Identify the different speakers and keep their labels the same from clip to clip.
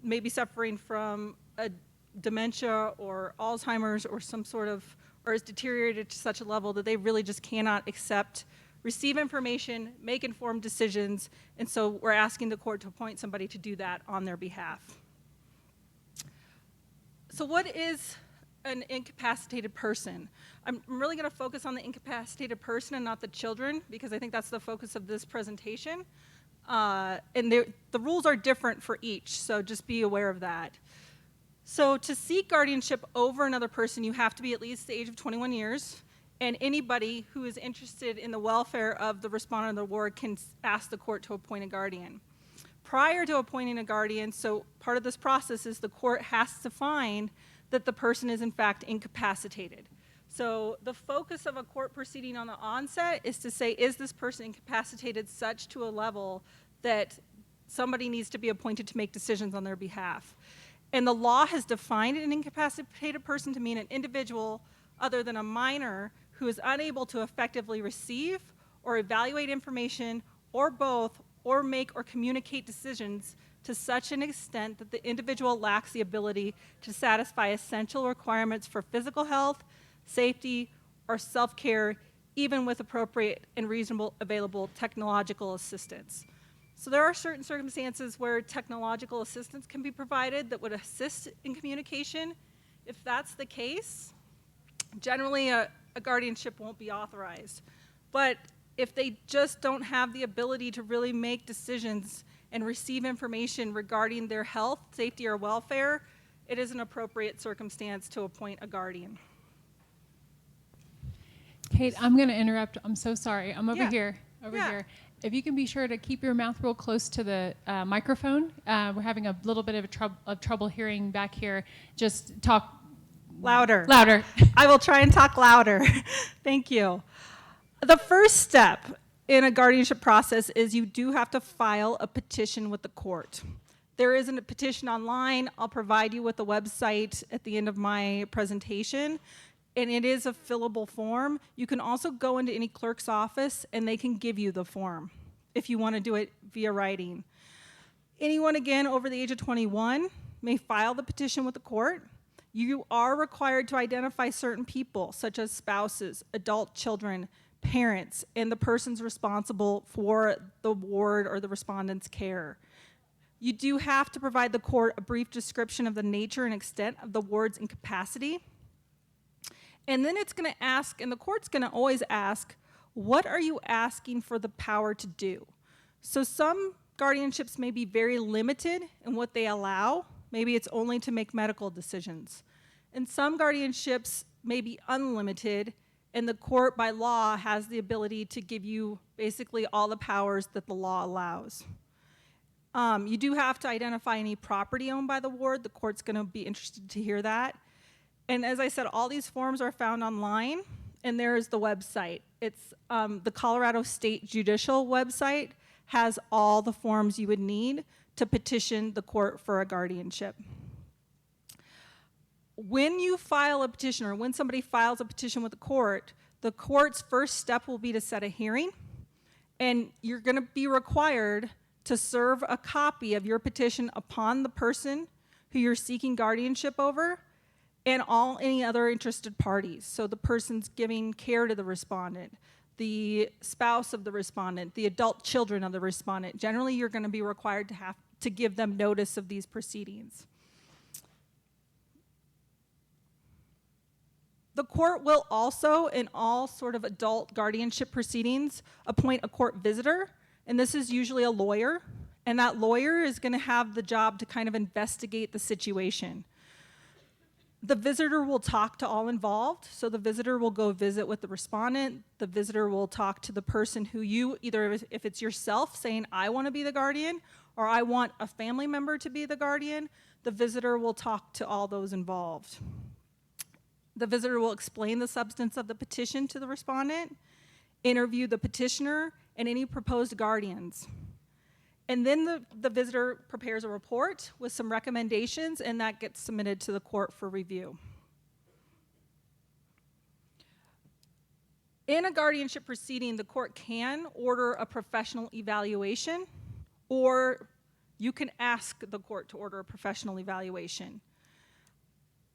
Speaker 1: may be suffering from a dementia or Alzheimer's or some sort of, or is deteriorated to such a level that they really just cannot accept, receive information, make informed decisions, and so we're asking the court to appoint somebody to do that on their behalf. So what is an incapacitated person? I'm really going to focus on the incapacitated person and not the children, because I think that's the focus of this presentation. And the rules are different for each, so just be aware of that. So to seek guardianship over another person, you have to be at least the age of 21 years, and anybody who is interested in the welfare of the respondent of the ward can ask the court to appoint a guardian. Prior to appointing a guardian, so part of this process is the court has to find that the person is in fact incapacitated. So the focus of a court proceeding on the onset is to say, is this person incapacitated such to a level that somebody needs to be appointed to make decisions on their behalf? And the law has defined an incapacitated person to mean an individual other than a minor who is unable to effectively receive or evaluate information or both, or make or communicate decisions to such an extent that the individual lacks the ability to satisfy essential requirements for physical health, safety, or self-care, even with appropriate and reasonable available technological assistance. So there are certain circumstances where technological assistance can be provided that would assist in communication. If that's the case, generally a guardianship won't be authorized. But if they just don't have the ability to really make decisions and receive information regarding their health, safety, or welfare, it is an appropriate circumstance to appoint a guardian.
Speaker 2: Kate, I'm going to interrupt. I'm so sorry. I'm over here. Over
Speaker 1: Yeah.
Speaker 2: here. If you can be sure to keep your mouth real close to the microphone. We're having a little bit of trouble hearing back here. Just talk
Speaker 1: Louder.
Speaker 2: Louder.
Speaker 1: I will try and talk louder. Thank you. The first step in a guardianship process is you do have to file a petition with the court. There isn't a petition online. I'll provide you with the website at the end of my presentation, and it is a fillable form. You can also go into any clerk's office and they can give you the form if you want to do it via writing. Anyone, again, over the age of 21 may file the petition with the court. You are required to identify certain people, such as spouses, adult children, parents, and the persons responsible for the ward or the respondent's care. You do have to provide the court a brief description of the nature and extent of the ward's incapacity. And then it's going to ask, and the court's going to always ask, what are you asking for the power to do? So some guardianships may be very limited in what they allow. Maybe it's only to make medical decisions. And some guardianships may be unlimited, and the court by law has the ability to give you basically all the powers that the law allows. You do have to identify any property owned by the ward. The court's going to be interested to hear that. And as I said, all these forms are found online, and there is the website. It's the Colorado State Judicial website has all the forms you would need to petition the court for a guardianship. When you file a petition, or when somebody files a petition with the court's first step will be to set a hearing, and you're going to be required to serve a copy of your petition upon the person who you're seeking guardianship over and any other interested parties. So the person's giving care to the respondent, the spouse of the respondent, the adult children of the respondent. Generally, you're going to be required to have to give them notice of these proceedings. The court will also, in all sort of adult guardianship proceedings, appoint a court visitor, and this is usually a lawyer, and that lawyer is going to have the job to kind of investigate the situation. The visitor will talk to all involved, so the visitor will go visit with the respondent, the visitor will talk to the person who either if it's yourself saying, I want to be the guardian, or I want a family member to be the guardian, the visitor will talk to all those involved. The visitor will explain the substance of the petition to the respondent, interview the petitioner, and any proposed guardians. And then the visitor prepares a report with some recommendations, and that gets submitted to the court for review. In a guardianship proceeding, the court can order a professional evaluation or you can ask the court to order a professional evaluation.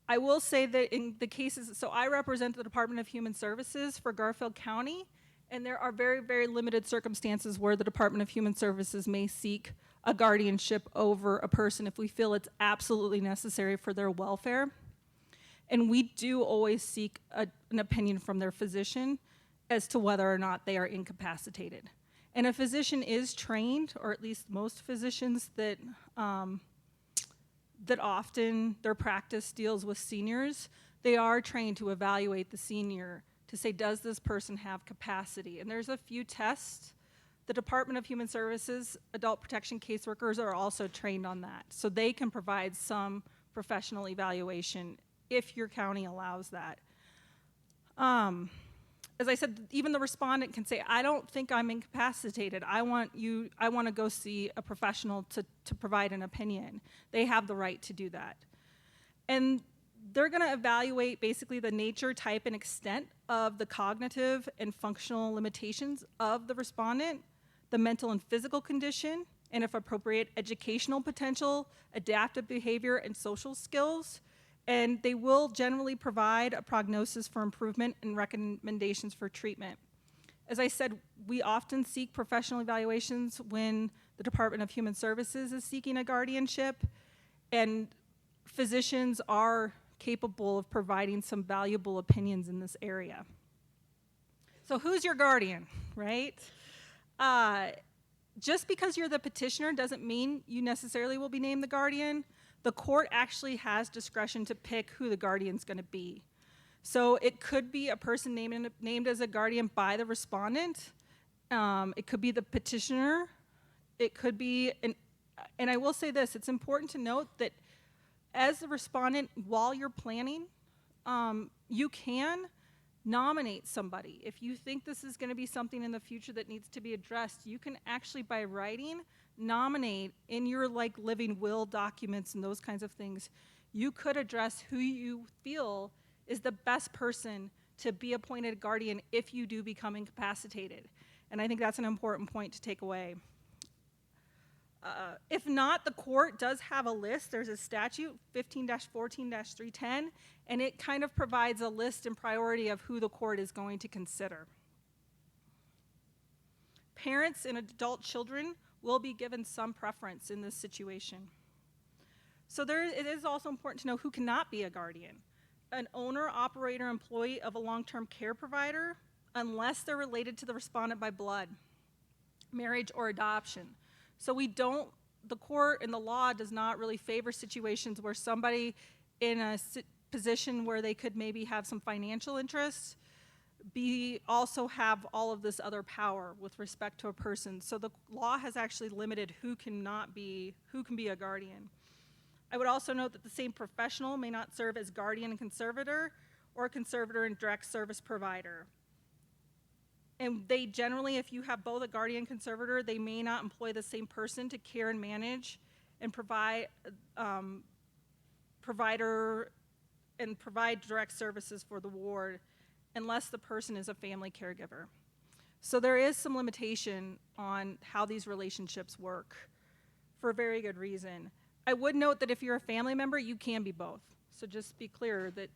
Speaker 1: I will say that in the cases, so I represent the Department of Human Services for Garfield County, and there are very, very limited circumstances where the Department of Human Services may seek a guardianship over a person if we feel it's absolutely necessary for their welfare. And we do always seek an opinion from their physician as to whether or not they are incapacitated. And a physician is trained, or at least most physicians that often their practice deals with seniors, they are trained to evaluate the senior to say, does this person have capacity? And there's a few tests. The Department of Human Services adult protection caseworkers are also trained on that. So they can provide some professional evaluation if your county allows that. As I said, even the respondent can say, I don't think I'm incapacitated. I want to go see a professional to provide an opinion. They have the right to do that. And they're going to evaluate basically the nature, type, and extent of the cognitive and functional limitations of the respondent, the mental and physical condition, and if appropriate, educational potential, adaptive behavior, and social skills. And they will generally provide a prognosis for improvement and recommendations for treatment. As I said, we often seek professional evaluations when the Department of Human Services is seeking a guardianship, and physicians are capable of providing some valuable opinions in this area. So who's your guardian, right? Just because you're the petitioner doesn't mean you necessarily will be named the guardian. The court actually has discretion to pick who the guardian's going to be. So it could be a person named as a guardian by the respondent. It could be the petitioner. It could be, and I will say this, it's important to note that as the respondent, while you're planning, you can nominate somebody. If you think this is going to be something in the future that needs to be addressed, you can actually, by writing, nominate in your living will documents and those kinds of things. You could address who you feel is the best person to be appointed guardian if you do become incapacitated. And I think that's an important point to take away. If not, the court does have a list. There's a statute, 15-14-310, and it kind of provides a list and priority of who the court is going to consider. Parents and adult children will be given some preference in this situation. So it is also important to know who cannot be a guardian. An owner, operator, employee of a long-term care provider, unless they're related to the respondent by blood, marriage, or adoption. So the court and the law does not really favor situations where somebody in a position where they could maybe have some financial interests also have all of this other power with respect to a person. So the law has actually limited who can be a guardian. I would also note that the same professional may not serve as guardian and conservator, or conservator and direct service provider. And they generally, if you have both a guardian and conservator, they may not employ the same person to care and manage and provide direct services for the ward unless the person is a family caregiver. So there is some limitation on how these relationships work for a very good reason. I would note that if you're a family member, you can be both. So just be clear that,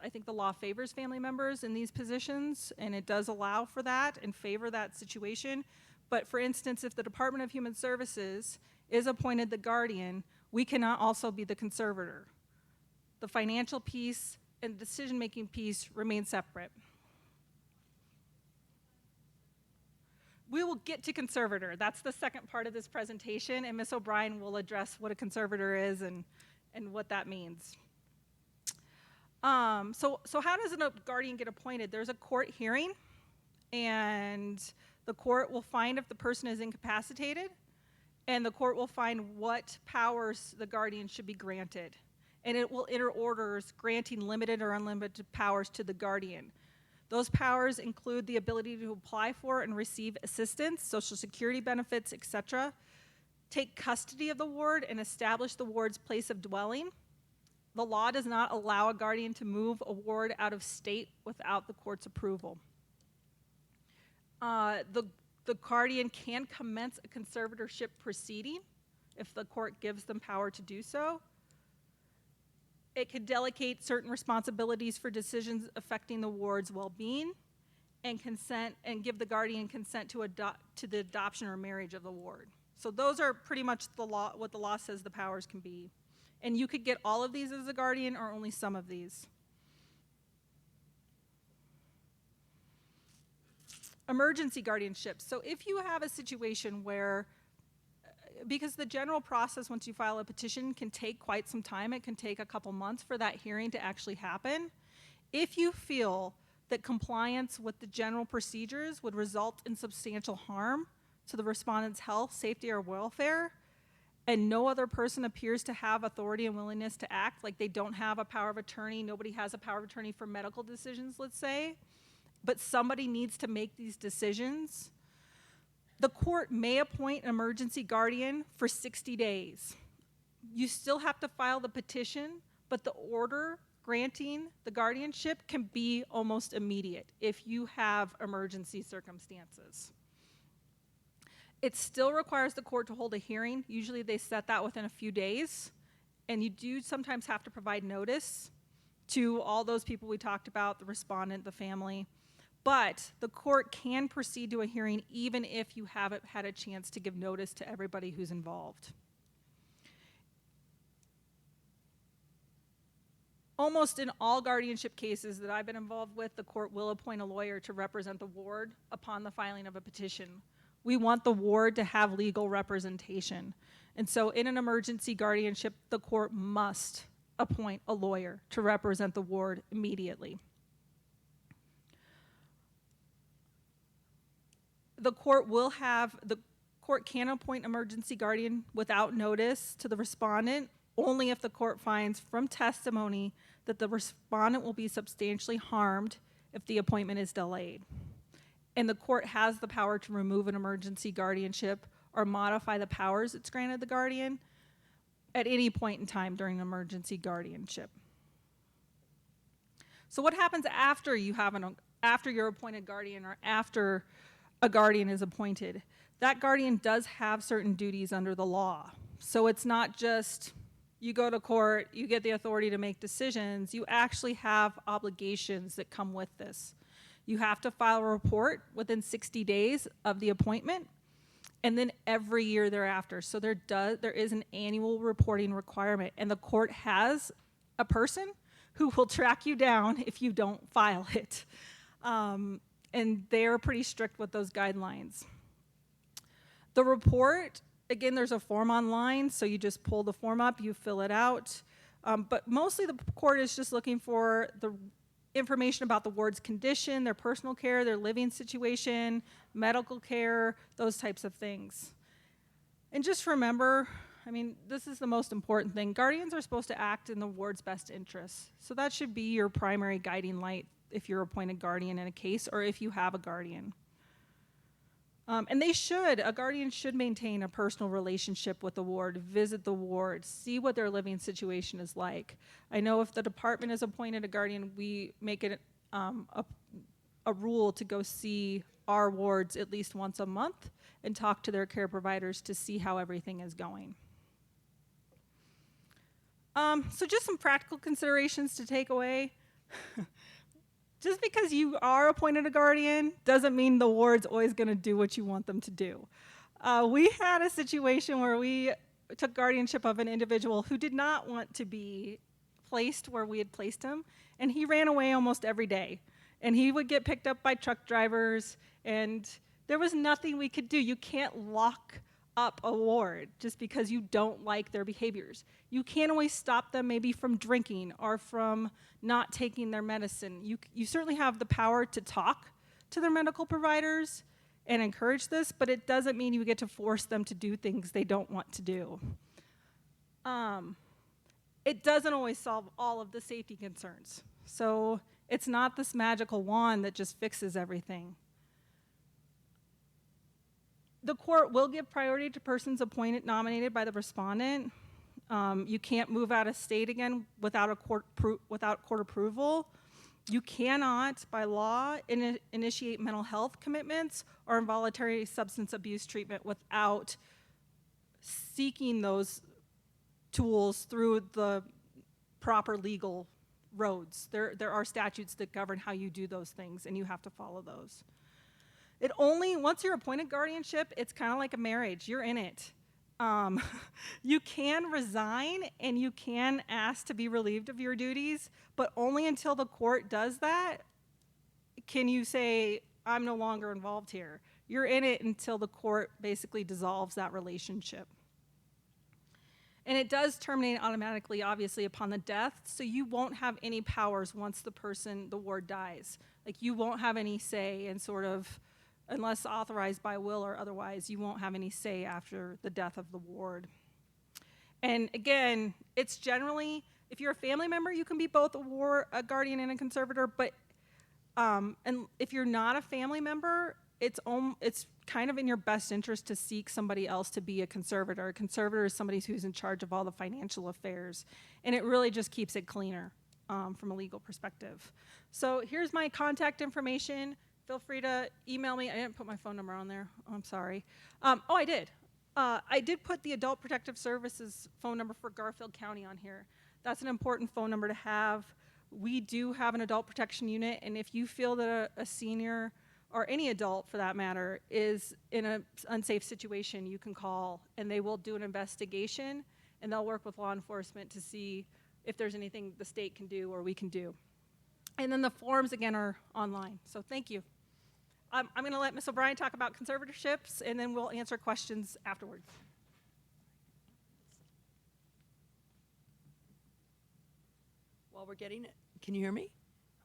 Speaker 1: I think the law favors family members in these positions, and it does allow for that and favor that situation. But for instance, if the Department of Human Services is appointed the guardian, we cannot also be the conservator. The financial piece and decision-making piece remain separate. We will get to conservator. That's the second part of this presentation, and Ms. O'Brien will address what a conservator is and what that means. So how does a guardian get appointed? There's a court hearing, and the court will find if the person is incapacitated, and the court will find what powers the guardian should be granted. And it will enter orders granting limited or unlimited powers to the guardian. Those powers include the ability to apply for and receive assistance, Social Security benefits, etc., take custody of the ward and establish the ward's place of dwelling. The law does not allow a guardian to move a ward out of state without the court's approval. The guardian can commence a conservatorship proceeding if the court gives them power to do so. It could delegate certain responsibilities for decisions affecting the ward's well-being, and consent, and give the guardian consent to the adoption or marriage of the ward. So those are pretty much the law, what the law says the powers can be. And you could get all of these as a guardian or only some of these. Emergency guardianships. So if you have a situation where, because the general process once you file a petition can take quite some time, it can take a couple months for that hearing to actually happen. If you feel that compliance with the general procedures would result in substantial harm to the respondent's health, safety, or welfare, and no other person appears to have authority and willingness to act, like they don't have a power of attorney, nobody has a power of attorney for medical decisions, let's say, but somebody needs to make these decisions, the court may appoint an emergency guardian for 60 days. You still have to file the petition, but the order granting the guardianship can be almost immediate if you have emergency circumstances. It still requires the court to hold a hearing. Usually they set that within a few days, and you do sometimes have to provide notice to all those people we talked about, the respondent, the family, but the court can proceed to a hearing even if you haven't had a chance to give notice to everybody who's involved. Almost in all guardianship cases that I've been involved with, the court will appoint a lawyer to represent the ward upon the filing of a petition. We want the ward to have legal representation. And so in an emergency guardianship, the court must appoint a lawyer to represent the ward immediately. The court can appoint an emergency guardian without notice to the respondent, only if the court finds from testimony that the respondent will be substantially harmed if the appointment is delayed. And the court has the power to remove an emergency guardianship or modify the powers it's granted the guardian at any point in time during an emergency guardianship. So what happens after you're appointed guardian or after a guardian is appointed? That guardian does have certain duties under the law. So it's not just you go to court, you get the authority to make decisions. You actually have obligations that come with this. You have to file a report within 60 days of the appointment, and then every year thereafter. So there is an annual reporting requirement, and the court has a person who will track you down if you don't file it. And they're pretty strict with those guidelines. The report, again, there's a form online, so you just pull the form up, you fill it out. But mostly the court is just looking for the information about the ward's condition, their personal care, their living situation, medical care, those types of things. And just remember, I mean, this is the most important thing. Guardians are supposed to act in the ward's best interests. So that should be your primary guiding light if you're appointed guardian in a case or if you have a guardian. And a guardian should maintain a personal relationship with the ward, visit the ward, see what their living situation is like. I know if the department has appointed a guardian, we make it a rule to go see our wards at least once a month and talk to their care providers to see how everything is going. So just some practical considerations to take away. Just because you are appointed a guardian doesn't mean the ward's always going to do what you want them to do. We had a situation where we took guardianship of an individual who did not want to be placed where we had placed him, and he ran away almost every day. And he would get picked up by truck drivers, and there was nothing we could do. You can't lock up a ward just because you don't like their behaviors. You can't always stop them maybe from drinking or from not taking their medicine. You certainly have the power to talk to their medical providers and encourage this, but it doesn't mean you get to force them to do things they don't want to do. It doesn't always solve all of the safety concerns. So it's not this magical wand that just fixes everything. The court will give priority to persons nominated by the respondent. You can't move out of state again without court approval. You cannot, by law, initiate mental health commitments or involuntary substance abuse treatment without seeking those tools through the proper legal roads. There are statutes that govern how you do those things, and you have to follow those. It only, once you're appointed guardianship, it's kind of like a marriage. You're in it. You can resign and you can ask to be relieved of your duties, but only until the court does that can you say, I'm no longer involved here. You're in it until the court basically dissolves that relationship. And it does terminate automatically, obviously, upon the death, so you won't have any powers once the ward dies. Like, you won't have any say in sort of, unless authorized by will or otherwise, you won't have any say after the death of the ward. And again, it's generally, if you're a family member, you can be both a guardian and a conservator, but and if you're not a family member, it's kind of in your best interest to seek somebody else to be a conservator. A conservator is somebody who's in charge of all the financial affairs, and it really just keeps it cleaner from a legal perspective. So here's my contact information. Feel free to email me. I didn't put my phone number on there. Oh, I'm sorry. I did. I did put the Adult Protective Services phone number for Garfield County on here. That's an important phone number to have. We do have an adult protection unit, and if you feel that a senior, or any adult for that matter, is in an unsafe situation, you can call, and they will do an investigation, and they'll work with law enforcement to see if there's anything the state can do or we can do. And then the forms, again, are online. So thank you. I'm going to let Ms. O'Brien talk about conservatorships, and then we'll answer questions afterwards.
Speaker 3: While we're getting it, can you hear me?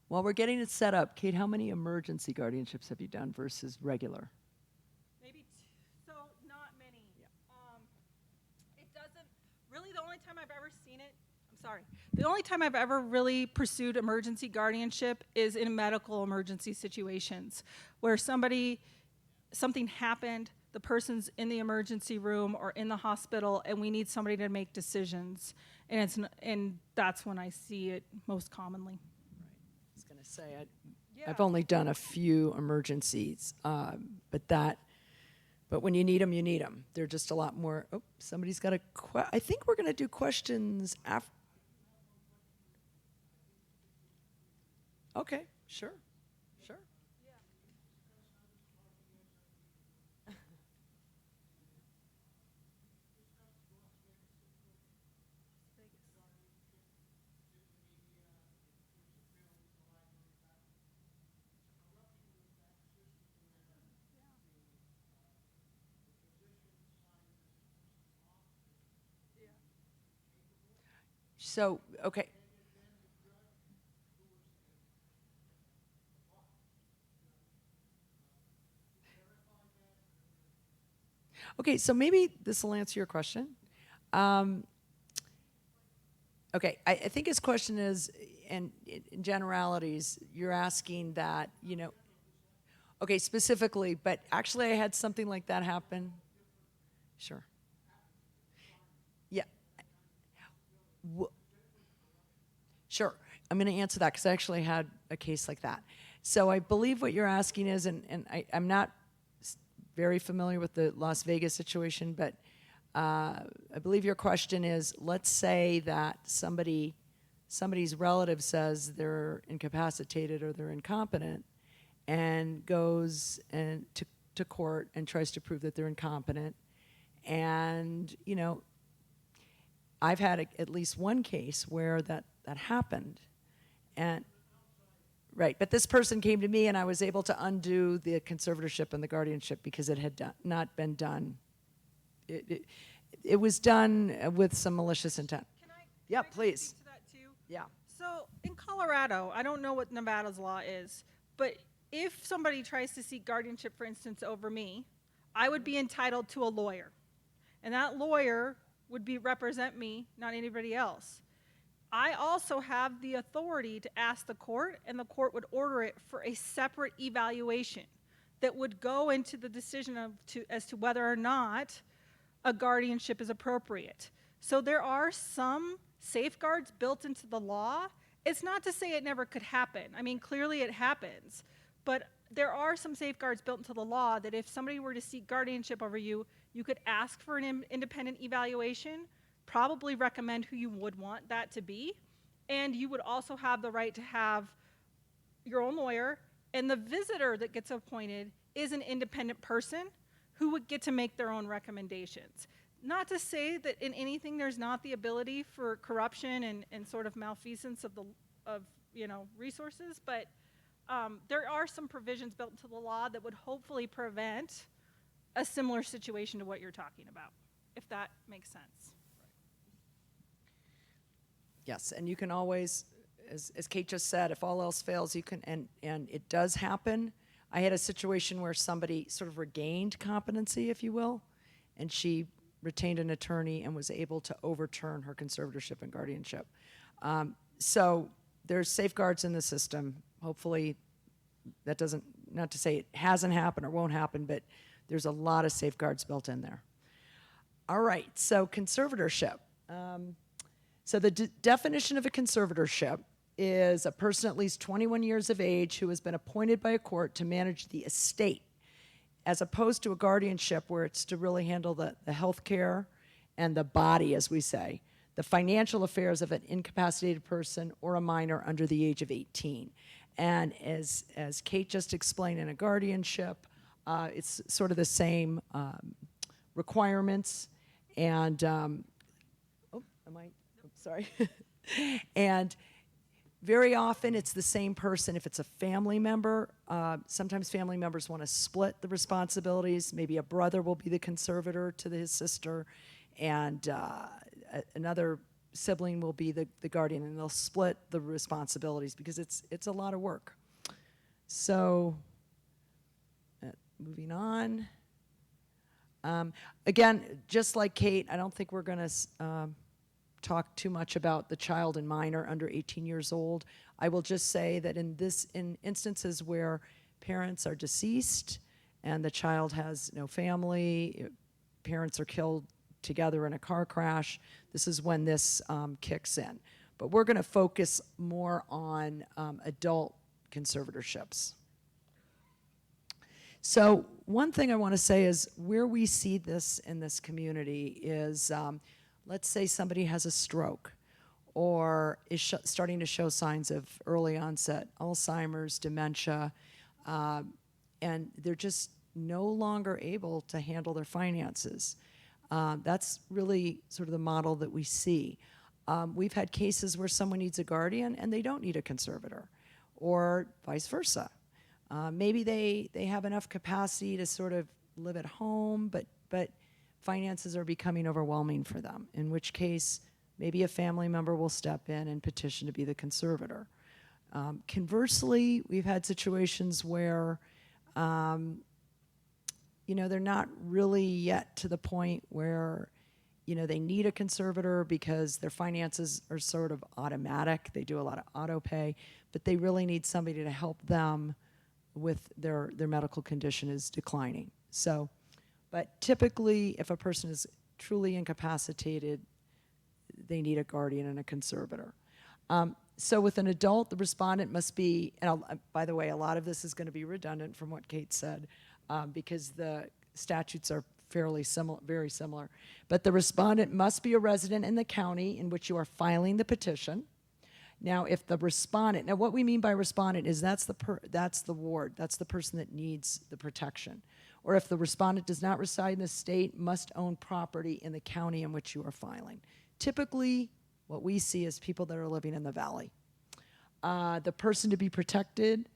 Speaker 3: While we're getting it set up, Kate, how many emergency guardianships have you done versus regular?
Speaker 1: Maybe so not many. Yeah. It doesn't, really the only time I've ever seen it, the only time I've ever really pursued emergency guardianship is in medical emergency situations where something happened, the person's in the emergency room or in the hospital, and we need somebody to make decisions. And that's when I see it most commonly.
Speaker 3: Right. I was going to say,
Speaker 1: Yeah.
Speaker 3: I've only done a few emergencies, but when you need them, you need them. They're just a lot more. Oh, somebody's got I think we're going to do questions after. Okay, sure. So, okay. Okay, so maybe this will answer your question. Okay, I think his question is, and in generalities, you're asking that, okay, specifically, but actually I had something like that happen. Sure. Yeah. Sure. I'm going to answer that because I actually had a case like that. So I believe what you're asking is, and I'm not very familiar with the Las Vegas situation, but I believe your question is, let's say that somebody's relative says they're incapacitated or they're incompetent and goes to court and tries to prove that they're incompetent. And, I've had at least one case where that happened. And right, but this person came to me and I was able to undo the conservatorship and the guardianship because it had not been done. It was done with some malicious intent.
Speaker 1: Can I
Speaker 3: please.
Speaker 1: speak to that too?
Speaker 3: Yeah.
Speaker 1: So in Colorado, I don't know what Nevada's law is, but if somebody tries to seek guardianship, for instance, over me, I would be entitled to a lawyer. And that lawyer would represent me, not anybody else. I also have the authority to ask the court, and the court would order it for a separate evaluation that would go into the decision as to whether or not a guardianship is appropriate. So there are some safeguards built into the law. It's not to say it never could happen. I mean, clearly it happens. But there are some safeguards built into the law that if somebody were to seek guardianship over you, You could ask for an independent evaluation, probably recommend who you would want that to be, and you would also have the right to have your own lawyer, and the visitor that gets appointed is an independent person who would get to make their own recommendations. Not to say that in anything there's not the ability for corruption and sort of malfeasance of resources, but there are some provisions built into the law that would hopefully prevent a similar situation to what you're talking about, if that makes sense.
Speaker 3: Yes, and you can always, as Kate just said, if all else fails, you can, and it does happen. I had a situation where somebody sort of regained competency, if you will, and she retained an attorney and was able to overturn her conservatorship and guardianship. So there's safeguards in the system. Hopefully that doesn't, not to say it hasn't happened or won't happen, but there's a lot of safeguards built in there. All right, so conservatorship. So the definition of a conservatorship is a person at least 21 years of age who has been appointed by a court to manage the estate, as opposed to a guardianship where it's to really handle the health care and the body, as we say, the financial affairs of an incapacitated person or a minor under the age of 18. And as Kate just explained, in a guardianship, it's sort of the same requirements. And, sorry. And very often it's the same person. If it's a family member, sometimes family members want to split the responsibilities. Maybe a brother will be the conservator to his sister, and another sibling will be the guardian, and they'll split the responsibilities because it's a lot of work. So, moving on. Again, just like Kate, I don't think we're going to talk too much about the child and minor under 18 years old. I will just say that in instances where parents are deceased and the child has no family, parents are killed together in a car crash, this is when this kicks in. But we're going to focus more on adult conservatorships. So one thing I want to say is where we see this in this community is, let's say somebody has a stroke or is starting to show signs of early onset Alzheimer's, dementia, and they're just no longer able to handle their finances. That's really sort of the model that we see. We've had cases where someone needs a guardian and they don't need a conservator, or vice versa. Maybe they have enough capacity to sort of live at home, but finances are becoming overwhelming for them, in which case maybe a family member will step in and petition to be the conservator. Conversely, we've had situations where they're not really yet to the point where they need a conservator because their finances are sort of automatic. They do a lot of auto pay, but they really need somebody to help them with their medical condition is declining. So, but typically, if a person is truly incapacitated, they need a guardian and a conservator. So with an adult, the respondent must be, and by the way, a lot of this is going to be redundant from what Kate said, because the statutes are fairly similar, very similar. But the respondent must be a resident in the county in which you are filing the petition. Now, if the respondent, now what we mean by respondent is that's the ward, that's the person that needs the protection. Or if the respondent does not reside in the state, must own property in the county in which you are filing. Typically, what we see is people that are living in the valley. The person to be protected,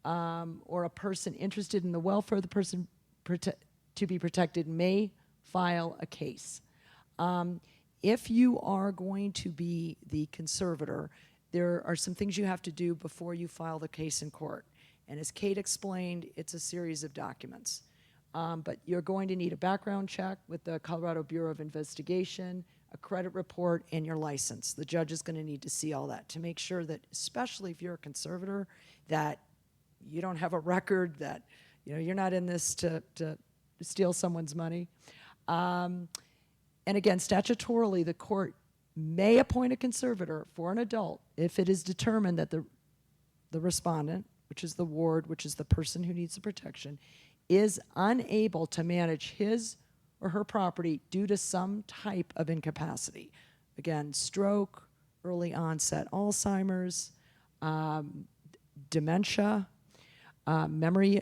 Speaker 3: or a person interested in the welfare of the person to be protected may file a case. If you are going to be the conservator, there are some things you have to do before you file the case in court. And as Kate explained, it's a series of documents. But you're going to need a background check with the Colorado Bureau of Investigation, a credit report, and your license. The judge is going to need to see all that to make sure that, especially if you're a conservator, that you don't have a record, that you're not in this to steal someone's money. And again, statutorily, the court may appoint a conservator for an adult if it is determined that the respondent, which is the ward, which is the person who needs the protection, is unable to manage his or her property due to some type of incapacity. Again, stroke, early onset Alzheimer's, dementia,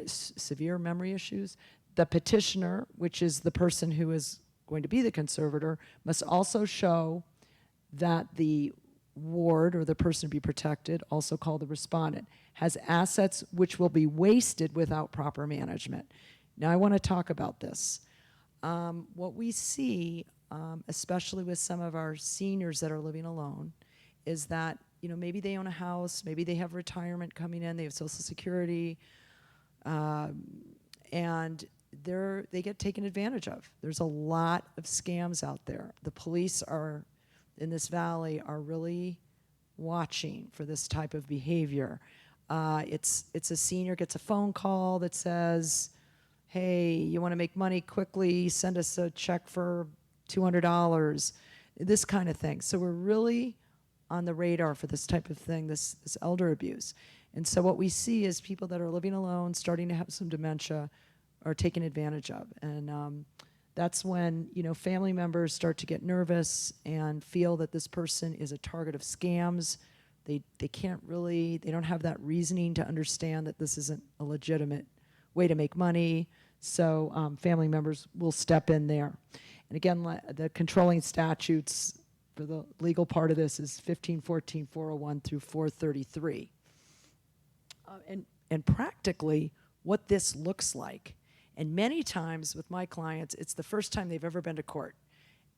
Speaker 3: severe memory issues. The petitioner, which is the person who is going to be the conservator, must also show that the ward or the person to be protected, also called the respondent, has assets which will be wasted without proper management. Now I want to talk about this. What we see, especially with some of our seniors that are living alone, is that maybe they own a house, maybe they have retirement coming in, they have Social Security, and they get taken advantage of. There's a lot of scams out there. The police in this valley are really watching for this type of behavior. It's a senior gets a phone call that says, hey, you want to make money quickly, send us a check for $200, this kind of thing. So we're really on the radar for this type of thing, this elder abuse. And so what we see is people that are living alone, starting to have some dementia, are taken advantage of. And that's when family members start to get nervous and feel that this person is a target of scams. They don't have that reasoning to understand that this isn't a legitimate way to make money. So family members will step in there. And again, the controlling statutes for the legal part of this is 1514, 401 through 433. And practically what this looks like, and many times with my clients, it's the first time they've ever been to court.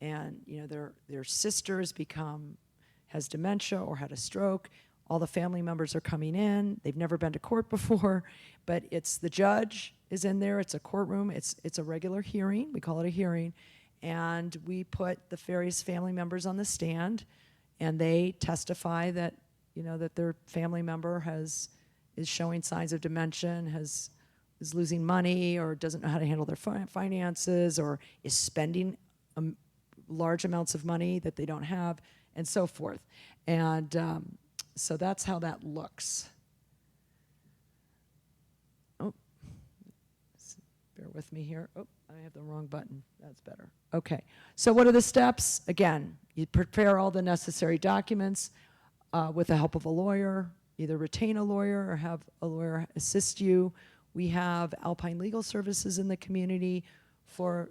Speaker 3: And their sister has dementia or had a stroke. All the family members are coming in. They've never been to court before, but it's the judge is in there. It's a courtroom. It's a regular hearing. We call it a hearing. And we put the various family members on the stand, and they testify that that their family member is showing signs of dementia and is losing money or doesn't know how to handle their finances or is spending large amounts of money that they don't have, and so forth. And so that's how that looks. Oh, bear with me here. Oh, I have the wrong button. That's better. Okay. So what are the steps? Again, you prepare all the necessary documents with the help of a lawyer. Either retain a lawyer or have a lawyer assist you. We have Alpine Legal Services in the community for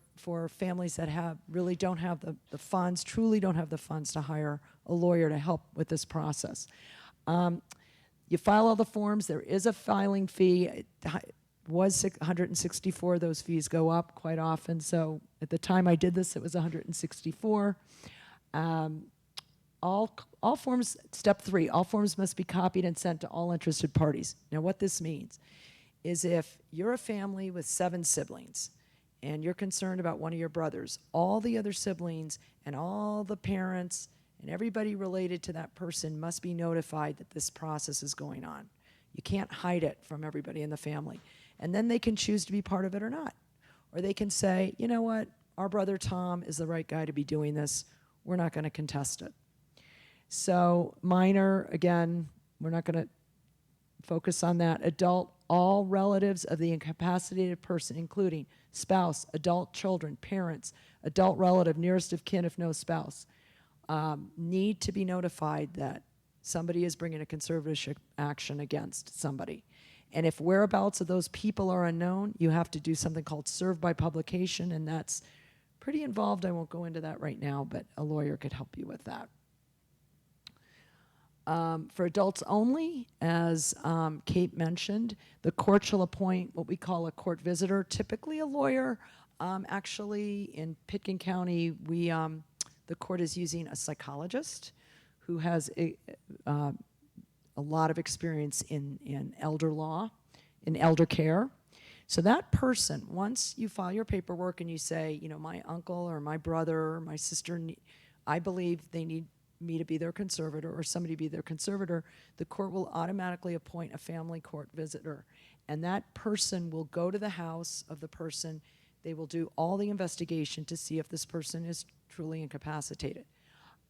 Speaker 3: families that really don't have the funds, truly don't have the funds to hire a lawyer to help with this process. You file all the forms. There is a filing fee. It was $164. Those fees go up quite often. So at the time I did this, it was $164. All forms, step 3, all forms must be copied and sent to all interested parties. Now what this means is if you're a family with 7 siblings and you're concerned about one of your brothers, all the other siblings and all the parents and everybody related to that person must be notified that this process is going on. You can't hide it from everybody in the family. And then they can choose to be part of it or not. Or they can say, you know what, our brother Tom is the right guy to be doing this. We're not going to contest it. So minor, again, we're not going to focus on that. Adult, all relatives of the incapacitated person, including spouse, adult children, parents, adult relative, nearest of kin if no spouse, need to be notified that somebody is bringing a conservatorship action against somebody. And if whereabouts of those people are unknown, you have to do something called serve by publication, and that's pretty involved. I won't go into that right now, but a lawyer could help you with that. For adults only, as Kate mentioned, the court shall appoint what we call a court visitor, typically a lawyer. Actually, in Pitkin County, the court is using a psychologist who has a lot of experience in elder law, in elder care. So that person, once you file your paperwork and you say, my uncle or my brother or my sister, I believe they need me to be their conservator or somebody be their conservator, the court will automatically appoint a family court visitor. And that person will go to the house of the person. They will do all the investigation to see if this person is truly incapacitated.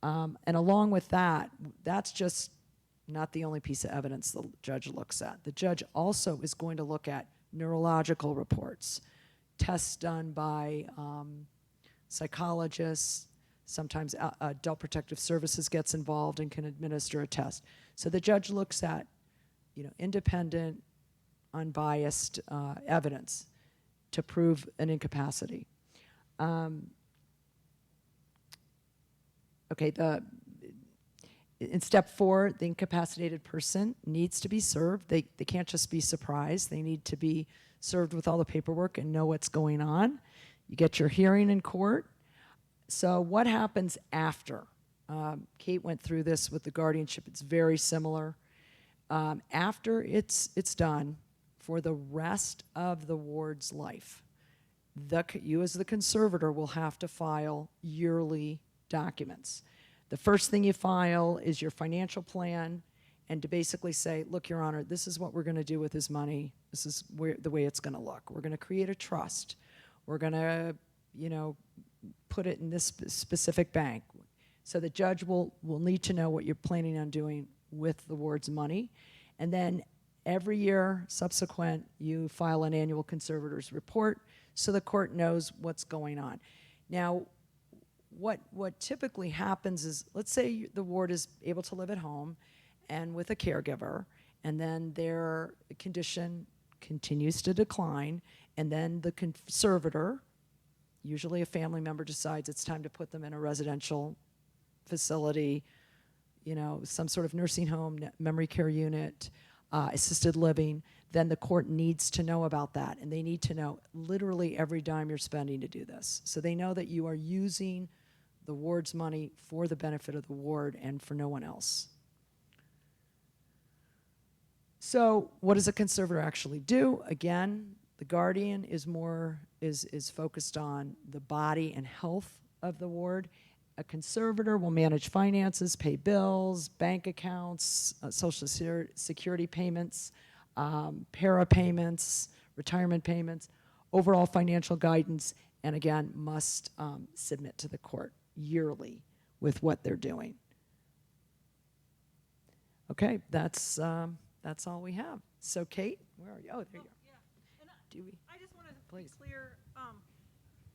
Speaker 3: And along with that, that's just not the only piece of evidence the judge looks at. The judge also is going to look at neurological reports, tests done by psychologists, sometimes Adult Protective Services gets involved and can administer a test. So the judge looks at, independent, unbiased evidence to prove an incapacity. In step 4, the incapacitated person needs to be served. They can't just be surprised. They need to be served with all the paperwork and know what's going on. You get your hearing in court. So what happens after? Kate went through this with the guardianship. It's very similar. After it's done, for the rest of the ward's life, you as the conservator will have to file yearly documents. The first thing you file is your financial plan, and to basically say, look, Your Honor, this is what we're going to do with his money. This is the way it's going to look. We're going to create a trust. We're going to, put it in this specific bank. So the judge will need to know what you're planning on doing with the ward's money. And then every year subsequent, you file an annual conservator's report so the court knows what's going on. Now, what typically happens is, let's say the ward is able to live at home and with a caregiver, and then their condition continues to decline, and then the conservator, usually a family member, decides it's time to put them in a residential facility, some sort of nursing home, memory care unit, assisted living. Then the court needs to know about that, and they need to know literally every dime you're spending to do this. So they know that you are using the ward's money for the benefit of the ward and for no one else. So what does a conservator actually do? Again, the guardian is focused on the body and health of the ward. A conservator will manage finances, pay bills, bank accounts, Social Security payments, para payments, retirement payments, overall financial guidance, and again, must submit to the court yearly with what they're doing. Okay, that's all we have. So Kate, where are you? Oh, there you are.
Speaker 1: Yeah. And I just want to be clear.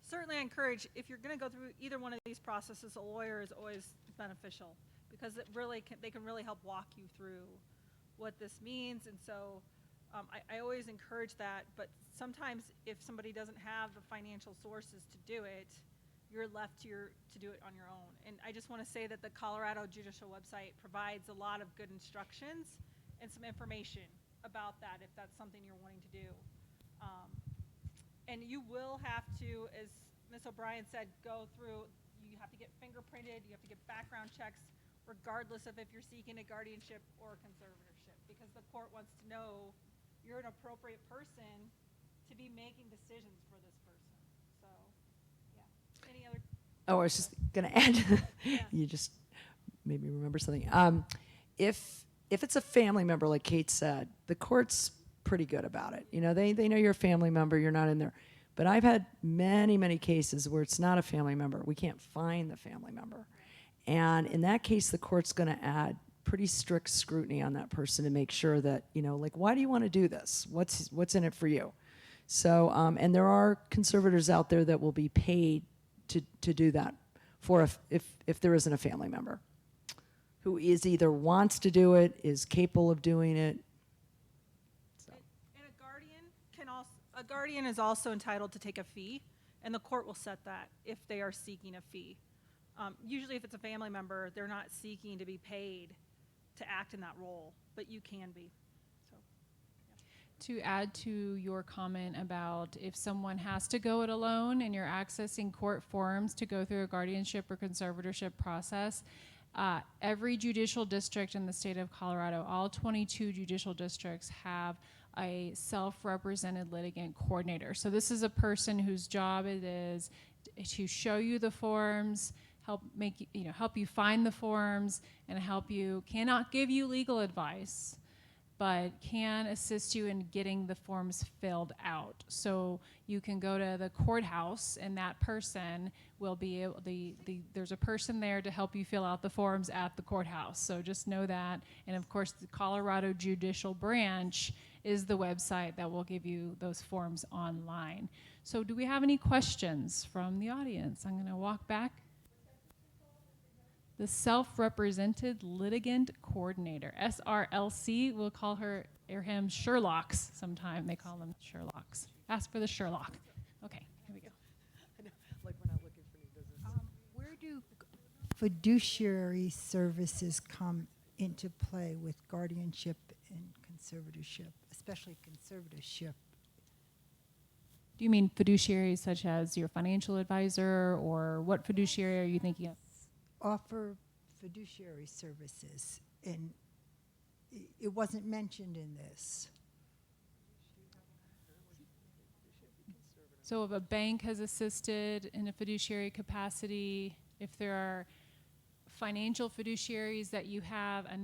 Speaker 1: Certainly I encourage, if you're going to go through either one of these processes, a lawyer is always beneficial, because they can really help walk you through what this means. And so I always encourage that, but sometimes if somebody doesn't have the financial sources to do it, you're left to do it on your own. And I just want to say that the Colorado Judicial website provides a lot of good instructions and some information about that if that's something you're wanting to do. And you will have to, as Ms. O'Brien said, go through, you have to get fingerprinted, you have to get background checks, regardless of if you're seeking a guardianship or a conservatorship, because the court wants to know you're an appropriate person to be making decisions for this person. So, yeah. Any other?
Speaker 3: Oh, I was just going to add,
Speaker 1: Yeah.
Speaker 3: You just made me remember something. If it's a family member, like Kate said, the court's pretty good about it. They know you're a family member, you're not in there. But I've had many, many cases where it's not a family member. We can't find the family member. And in that case, the court's going to add pretty strict scrutiny on that person to make sure that, why do you want to do this? What's in it for you? So, and there are conservators out there that will be paid to do that if there isn't a family member who is either wants to do it, is capable of doing it. So.
Speaker 1: And a guardian is also entitled to take a fee, and the court will set that if they are seeking a fee. Usually if it's a family member, they're not seeking to be paid to act in that role, but you can be. So, yeah.
Speaker 2: To add to your comment about if someone has to go it alone and you're accessing court forms to go through a guardianship or conservatorship process, every judicial district in the state of Colorado, all 22 judicial districts, have a self-represented litigant coordinator. So this is a person whose job it is to show you the forms, help you find the forms, and cannot give you legal advice, but can assist you in getting the forms filled out. So you can go to the courthouse, and that person will be able, there's a person there to help you fill out the forms at the courthouse. So just know that. And of course, the Colorado Judicial Branch is the website that will give you those forms online. So do we have any questions from the audience? I'm going to walk back. The Self-Represented Litigant Coordinator, SRLC. We'll call her or him Sherlocks sometime. They call them Sherlocks. Ask for the Sherlock. Okay, here we go.
Speaker 3: Like we're not looking for new business.
Speaker 4: Where do fiduciary services come into play with guardianship and conservatorship, especially conservatorship?
Speaker 2: Do you mean fiduciaries such as your financial advisor, or what fiduciary are you thinking of?
Speaker 4: Offer fiduciary services, and it wasn't mentioned in this.
Speaker 2: So if a bank has assisted in a fiduciary capacity, if there are financial fiduciaries that you have a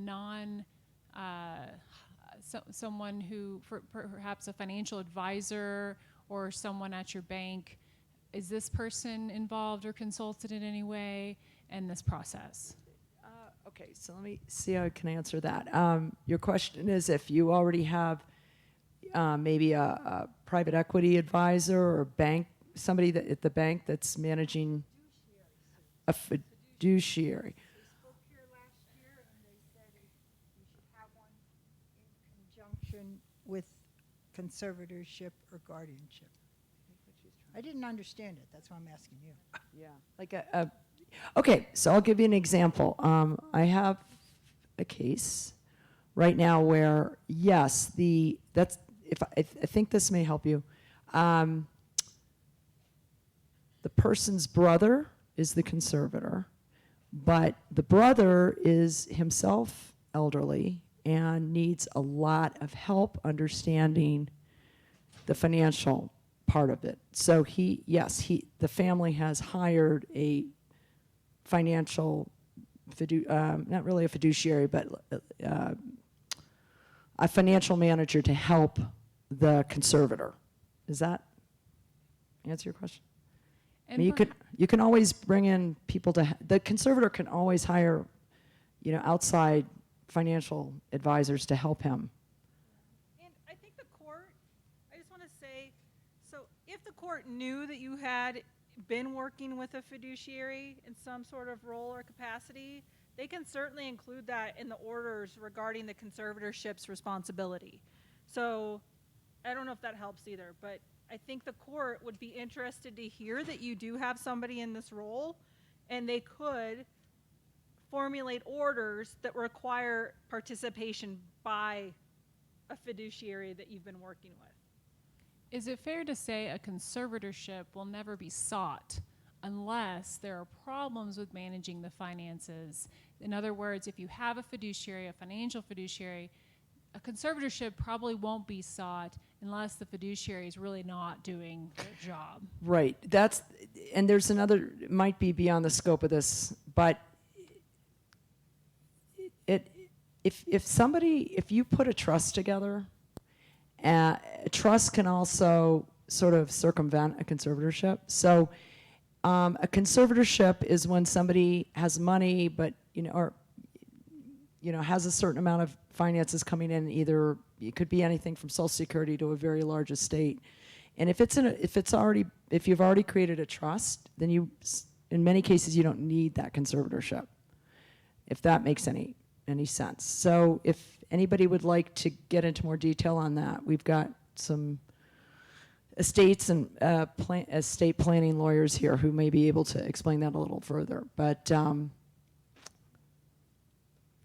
Speaker 2: someone who, perhaps a financial advisor or someone at your bank, is this person involved or consulted in any way in this process?
Speaker 3: Okay, so let me see how I can answer that. Your question is if you already have maybe a private equity advisor or bank, somebody that at the bank that's managing a fiduciary.
Speaker 4: They spoke here last year, and they said you should have one in conjunction with conservatorship or guardianship. I didn't understand it. That's why I'm asking you.
Speaker 3: Yeah, like okay, so I'll give you an example. I have a case right now where, yes, I think this may help you. The person's brother is the conservator, but the brother is himself elderly and needs a lot of help understanding the financial part of it. So the family has hired a financial, not really a fiduciary, but a financial manager to help the conservator. Does that answer your question? I mean, you can always bring in people the conservator can always hire, outside financial advisors to help him.
Speaker 1: And I think the court, I just want to say, so if the court knew that you had been working with a fiduciary in some sort of role or capacity, they can certainly include that in the orders regarding the conservatorship's responsibility. So I don't know if that helps either, but I think the court would be interested to hear that you do have somebody in this role, and they could formulate orders that require participation by a fiduciary that you've been working with.
Speaker 2: Is it fair to say a conservatorship will never be sought unless there are problems with managing the finances? In other words, if you have a fiduciary, a financial fiduciary, a conservatorship probably won't be sought unless the fiduciary is really not doing their job.
Speaker 3: Right. And there's another, it might be beyond the scope of this, but if you put a trust together, a trust can also sort of circumvent a conservatorship. So a conservatorship is when somebody has money, but has a certain amount of finances coming in. Either it could be anything from Social Security to a very large estate. And if you've already created a trust, then in many cases you don't need that conservatorship, if that makes any sense. So if anybody would like to get into more detail on that, we've got some estates and estate planning lawyers here who may be able to explain that a little further. But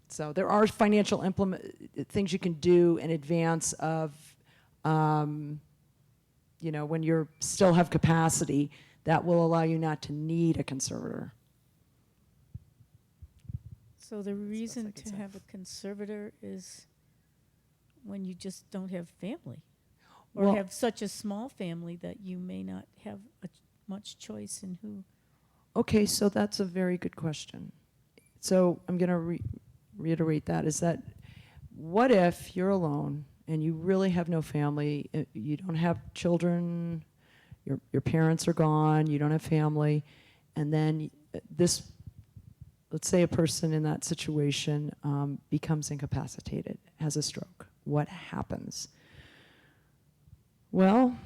Speaker 3: so there are financial things you can do in advance of, when you still have capacity that will allow you not to need a conservator.
Speaker 5: So the reason
Speaker 3: I can
Speaker 5: to
Speaker 3: say.
Speaker 5: have a conservator is when you just don't have family, or
Speaker 3: Well-
Speaker 5: have such a small family that you may not have much choice in who.
Speaker 3: Okay, so that's a very good question. So I'm going to reiterate that, is that what if you're alone and you really have no family, you don't have children, your parents are gone, you don't have family, and then let's say a person in that situation becomes incapacitated, has a stroke. What happens? Well,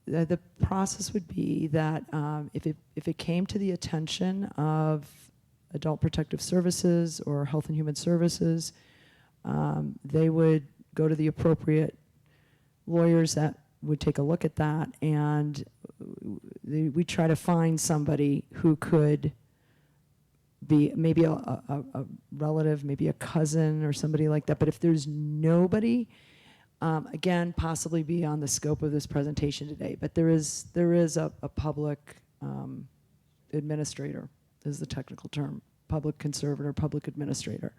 Speaker 3: the process would be that if it came to the attention of Adult Protective Services or Health and Human Services, they would go to the appropriate lawyers that would take a look at that, and we try to find somebody who could be maybe a relative, maybe a cousin or somebody like that. But if there's nobody, again, possibly beyond the scope of this presentation today, but there is a public administrator, is the technical term, public conservator, public administrator,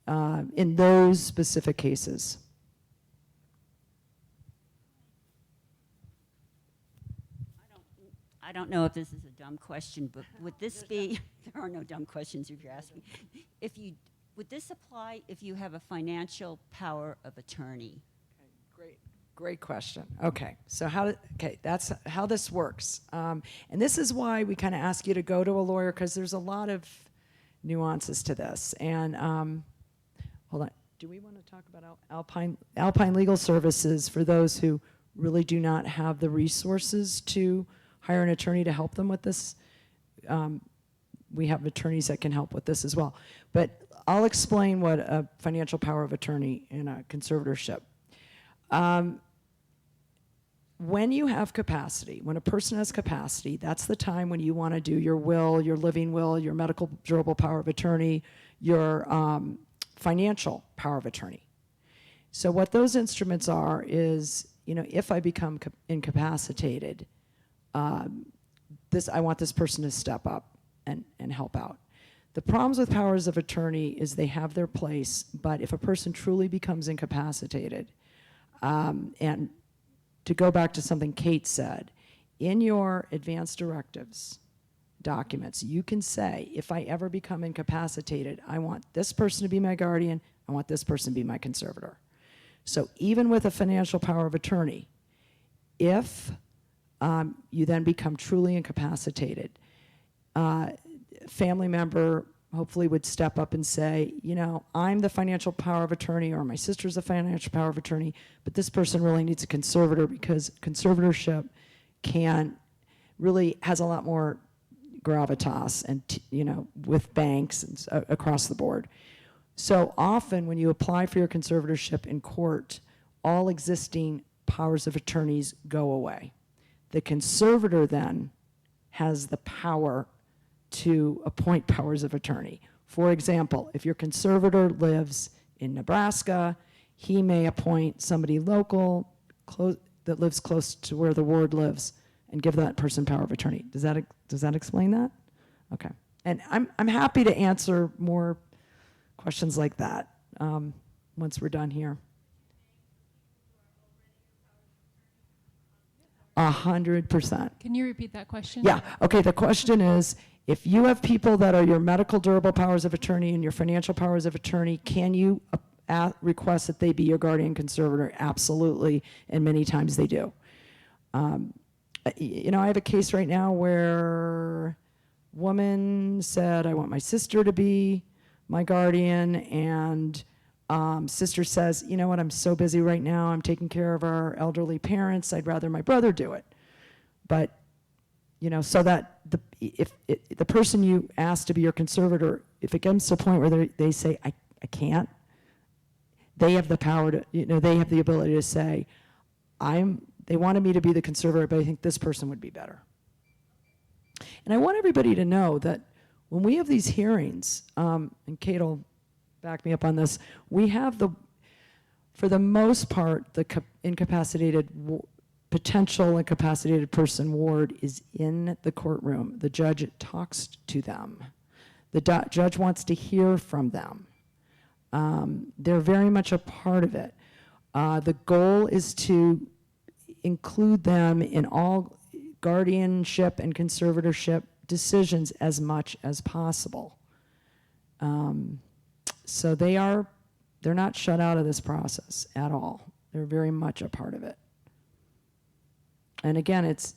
Speaker 3: in those specific cases.
Speaker 6: I don't know if this is a dumb question, but would this be, there are no dumb questions if you're asking. Would this apply if you have a financial power of attorney?
Speaker 3: Great question. Okay, so that's how this works. And this is why we kind of ask you to go to a lawyer, because there's a lot of nuances to this. And hold on, do we want to talk about Alpine Legal Services for those who really do not have the resources to hire an attorney to help them with this? We have attorneys that can help with this as well. But I'll explain what a financial power of attorney in a conservatorship. When you have capacity, when a person has capacity, that's the time when you want to do your will, your living will, your medical durable power of attorney, your financial power of attorney. So what those instruments are is, if I become incapacitated, I want this person to step up and help out. The problems with powers of attorney is they have their place, but if a person truly becomes incapacitated, and to go back to something Kate said, in your advance directives documents, you can say, if I ever become incapacitated, I want this person to be my guardian, I want this person to be my conservator. So even with a financial power of attorney, if you then become truly incapacitated, family member hopefully would step up and say, I'm the financial power of attorney, or my sister's the financial power of attorney, but this person really needs a conservator, because conservatorship really has a lot more gravitas and, with banks and across the board. So often when you apply for your conservatorship in court, all existing powers of attorneys go away. The conservator then has the power to appoint powers of attorney. For example, if your conservator lives in Nebraska, he may appoint somebody local that lives close to where the ward lives and give that person power of attorney. Does that explain that? Okay. And I'm happy to answer more questions like that once we're done here. 100%.
Speaker 2: Can you repeat that question?
Speaker 3: Yeah. Okay. The question is, if you have people that are your medical durable powers of attorney and your financial powers of attorney, can you request that they be your guardian conservator? Absolutely. And many times they do. I have a case right now where a woman said, I want my sister to be my guardian, and sister says, you know what, I'm so busy right now, I'm taking care of our elderly parents, I'd rather my brother do it. But, so that if the person you ask to be your conservator, if it comes to a point where they say, I can't, they have the power to, they have the ability to say, they wanted me to be the conservator, but I think this person would be better. And I want everybody to know that when we have these hearings, and Kate will back me up on this, we have for the most part, the potential incapacitated person ward is in the courtroom. The judge talks to them. The judge wants to hear from them. They're very much a part of it. The goal is to include them in all guardianship and conservatorship decisions as much as possible. So they're not shut out of this process at all. They're very much a part of it. And again, it's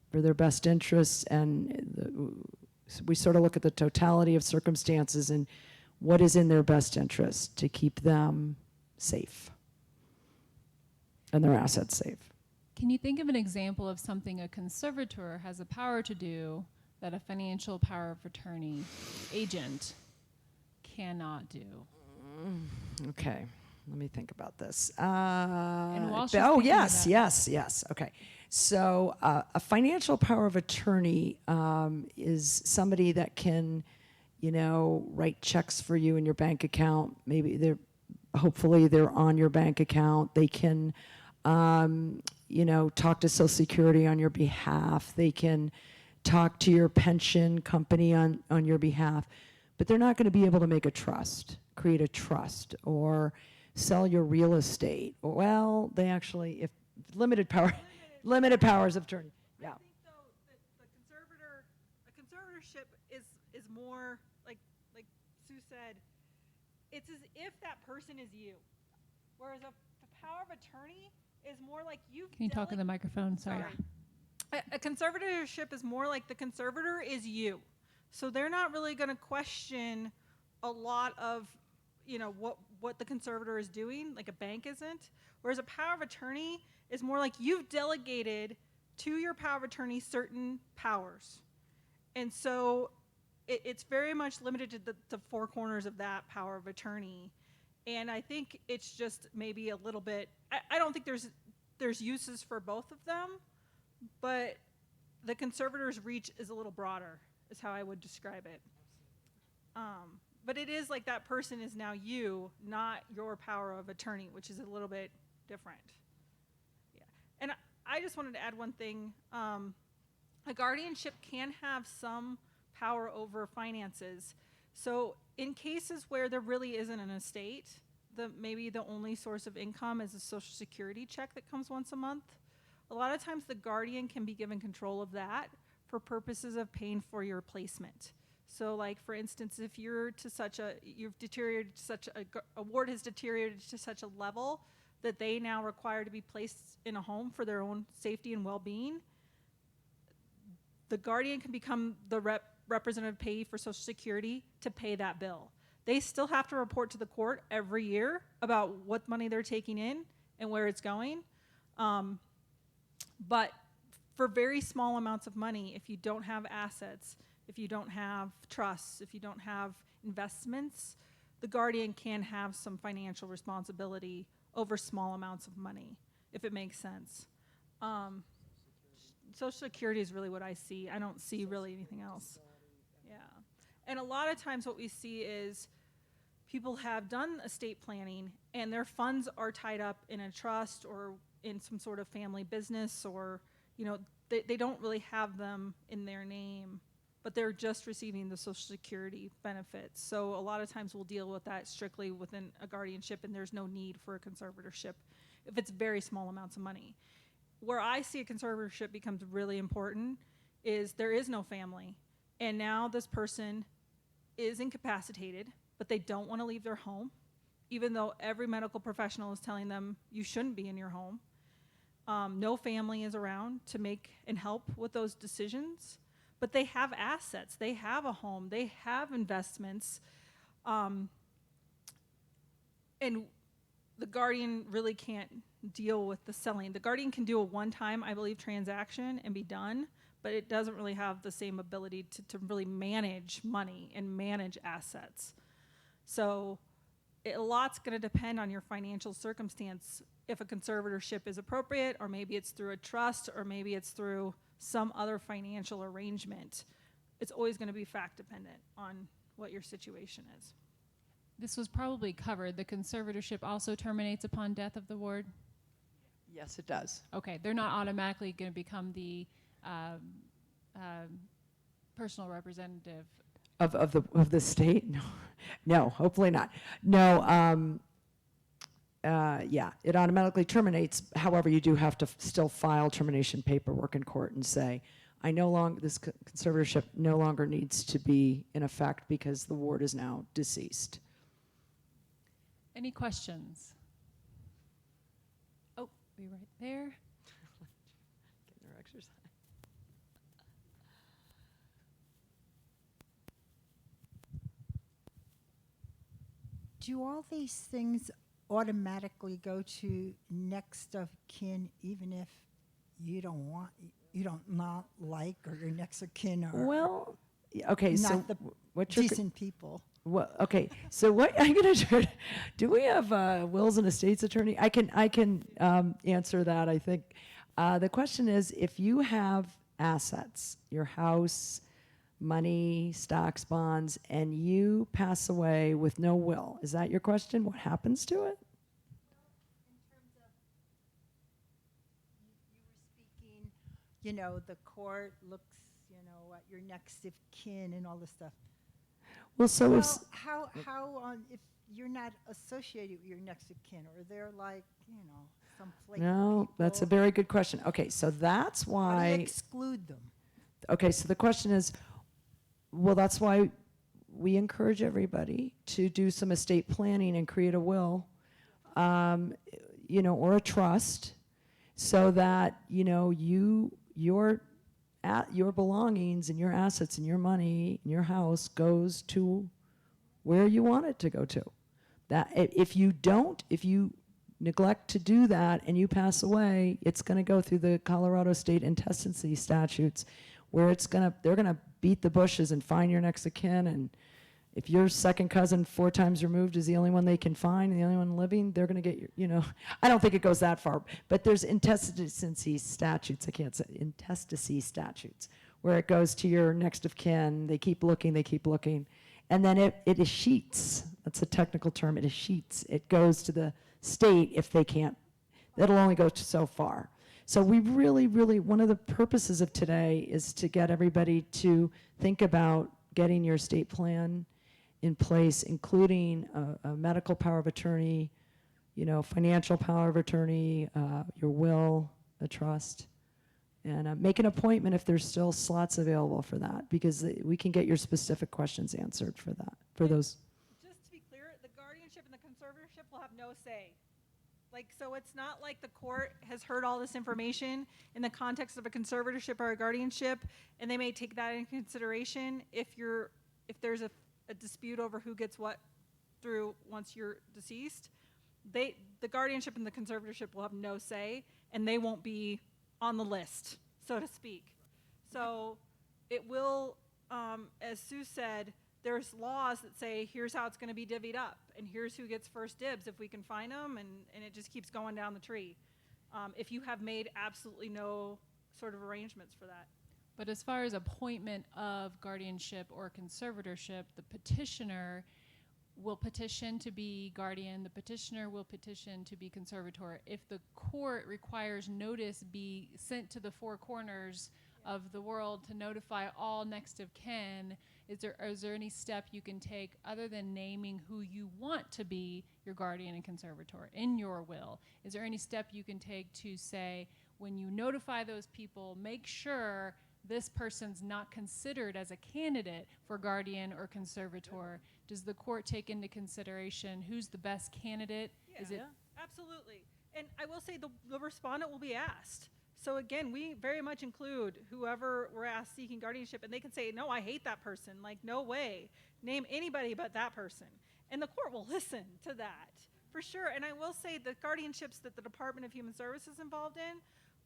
Speaker 3: for their best interests, and we sort of look at the totality of circumstances, and what is in their best interest to keep them safe and their assets safe.
Speaker 2: Can you think of an example of something a conservator has the power to do that a financial power of attorney agent cannot do?
Speaker 3: Okay, let me think about this.
Speaker 2: while she's
Speaker 3: Oh,
Speaker 2: thinking of
Speaker 3: yes,
Speaker 2: that-
Speaker 3: yes. Okay. So a financial power of attorney is somebody that can, write checks for you in your bank account. Maybe hopefully they're on your bank account. They can, talk to Social Security on your behalf. They can talk to your pension company on your behalf. But they're not going to be able to make a trust, create a trust, or sell your real estate. Well, they actually, if limited powers of attorney. Yeah.
Speaker 1: I think though that a conservatorship is more like Sue said, it's as if that person is you, whereas a power of attorney is more like you've.
Speaker 2: Can you talk in the microphone? Sorry.
Speaker 1: A conservatorship is more like the conservator is you, so they're not really going to question a lot of what the conservator is doing, like a bank isn't. Whereas a power of attorney is more like you've delegated to your power of attorney certain powers. And so it's very much limited to the four corners of that power of attorney. And I think it's just maybe a little bit, I don't think there's uses for both of them, but the conservator's reach is a little broader, is how I would describe it. But it is like that person is now you, not your power of attorney, which is a little bit different. Yeah. And I just wanted to add one thing. A guardianship can have some power over finances. So in cases where there really isn't an estate, maybe the only source of income is a Social Security check that comes once a month. A lot of times the guardian can be given control of that for purposes of paying for your replacement. So like, for instance, if you've deteriorated to such a ward has deteriorated to such a level that they now require to be placed in a home for their own safety and well-being, the guardian can become the representative payee for Social Security to pay that bill. They still have to report to the court every year about what money they're taking in and where it's going. But for very small amounts of money, if you don't have assets, if you don't have trusts, if you don't have investments, the guardian can have some financial responsibility over small amounts of money, if it makes sense. Social Security is really what I see. I don't see really anything else. Yeah. And a lot of times what we see is people have done estate planning and their funds are tied up in a trust or in some sort of family business, or they don't really have them in their name, but they're just receiving the Social Security benefits. So a lot of times we'll deal with that strictly within a guardianship, and there's no need for a conservatorship if it's very small amounts of money. Where I see a conservatorship becomes really important is there is no family, and now this person is incapacitated, but they don't want to leave their home, even though every medical professional is telling them you shouldn't be in your home. No family is around to make and help with those decisions, but they have assets, they have a home, they have investments, and the guardian really can't deal with the selling. The guardian can do a one-time, I believe, transaction and be done, but it doesn't really have the same ability to really manage money and manage assets. So a lot's going to depend on your financial circumstance if a conservatorship is appropriate, or maybe it's through a trust, or maybe it's through some other financial arrangement. It's always going to be fact dependent on what your situation is.
Speaker 2: This was probably covered. The conservatorship also terminates upon death of the ward?
Speaker 3: Yes, it does.
Speaker 2: Okay, they're not automatically going to become the personal representative.
Speaker 3: Of the state? No, hopefully not. No, yeah, it automatically terminates. However, you do have to still file termination paperwork in court and say, this conservatorship no longer needs to be in effect because the ward is now deceased.
Speaker 2: Any questions? Oh, be right there.
Speaker 3: Getting their exercise.
Speaker 4: Do all these things automatically go to next of kin, even if you don't not like, or your next of kin are
Speaker 3: Well, okay,
Speaker 4: not
Speaker 3: so
Speaker 4: the
Speaker 3: what's your
Speaker 4: decent people?
Speaker 3: Well, okay. So what I'm going to try. Do we have a wills and estates attorney? I can answer that. I think the question is, if you have assets, your house, money, stocks, bonds, and you pass away with no will, is that your question? What happens to it?
Speaker 4: You were speaking, you know, the court looks, you know, at your next of kin and all this stuff.
Speaker 3: Well, so if
Speaker 4: Well, how if you're not associated with your next of kin, or they're like, you know, some flaky
Speaker 3: no, that's a
Speaker 4: people,
Speaker 3: very good question. Okay, so that's
Speaker 4: how do
Speaker 3: why.
Speaker 4: you exclude them?
Speaker 3: Okay, so the question is, well, that's why we encourage everybody to do some estate planning and create a will, you know, or a trust, so that, you know, your belongings and your assets and your money and your house goes to where you want it to go to. That if you neglect to do that and you pass away, it's going to go through the Colorado state intestacy statutes, where they're going to beat the bushes and find your next of kin. And if your second cousin 4 times removed is the only one they can find, the only one living, they're going to get I don't think it goes that far, but there's intestacy statutes, intestacy statutes, where it goes to your next of kin. They keep looking, and then it escheats. That's a technical term. It escheats. It goes to the state if they can't. That'll only go so far. So we really, one of the purposes of today is to get everybody to think about getting your estate plan in place, including a medical power of attorney, you know, financial power of attorney, your will, a trust, and make an appointment if there's still slots available for that, because we can get your specific questions answered for that, for those.
Speaker 1: Just to be clear, the guardianship and the conservatorship will have no say. So it's not like the court has heard all this information in the context of a conservatorship or a guardianship, and they may take that into consideration if there's a dispute over who gets what through once you're deceased. The guardianship and the conservatorship will have no say, and they won't be on the list, so to speak. So it will, as Sue said, there's laws that say here's how it's going to be divvied up, and here's who gets first dibs if we can find them, and it just keeps going down the tree. If you have made absolutely no sort of arrangements for that.
Speaker 2: But as far as appointment of guardianship or conservatorship, the petitioner will petition to be guardian, the petitioner will petition to be conservator. If the court requires notice be sent to the 4 corners of the world to notify all next of kin, is there any step you can take other than naming who you want to be your guardian and conservator in your will? Is there any step you can take to say, when you notify those people, make sure this person's not considered as a candidate for guardian or conservator? Does the court take into consideration who's the best candidate? Is it?
Speaker 1: Absolutely. And I will say the respondent will be asked. So again, we very much include whoever we're asked seeking guardianship, and they can say, no, I hate that person. Like, no way. Name anybody but that person. And the court will listen to that, for sure. And I will say the guardianships that the Department of Human Services is involved in,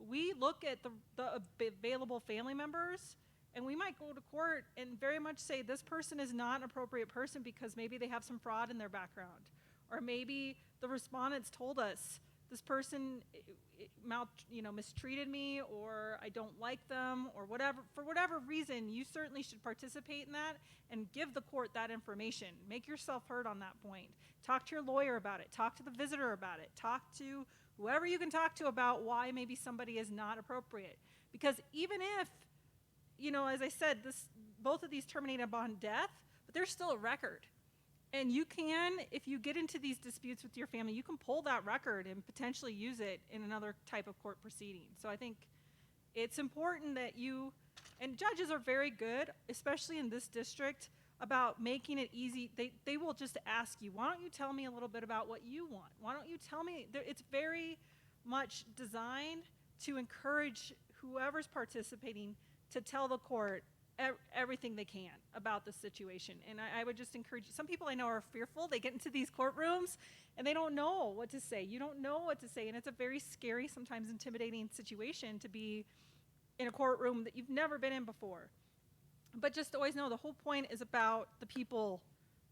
Speaker 1: we look at the available family members, and we might go to court and very much say this person is not an appropriate person because maybe they have some fraud in their background. Or maybe the respondents told us this person mistreated me, or I don't like them, or whatever. For whatever reason, you certainly should participate in that and give the court that information. Make yourself heard on that point. Talk to your lawyer about it. Talk to the visitor about it. Talk to whoever you can talk to about why maybe somebody is not appropriate. Because even if, as I said, both of these terminate upon death, but there's still a record. And you can, if you get into these disputes with your family, you can pull that record and potentially use it in another type of court proceeding. So I think it's important that and judges are very good, especially in this district, about making it easy. They will just ask you, why don't you tell me a little bit about what you want? Why don't you tell me? It's very much designed to encourage whoever's participating to tell the court everything they can about the situation. And I would just encourage you. Some people I know are fearful. They get into these courtrooms and they don't know what to say. You don't know what to say. And it's a very scary, sometimes intimidating situation to be in a courtroom that you've never been in before. But just always know the whole point is about the people.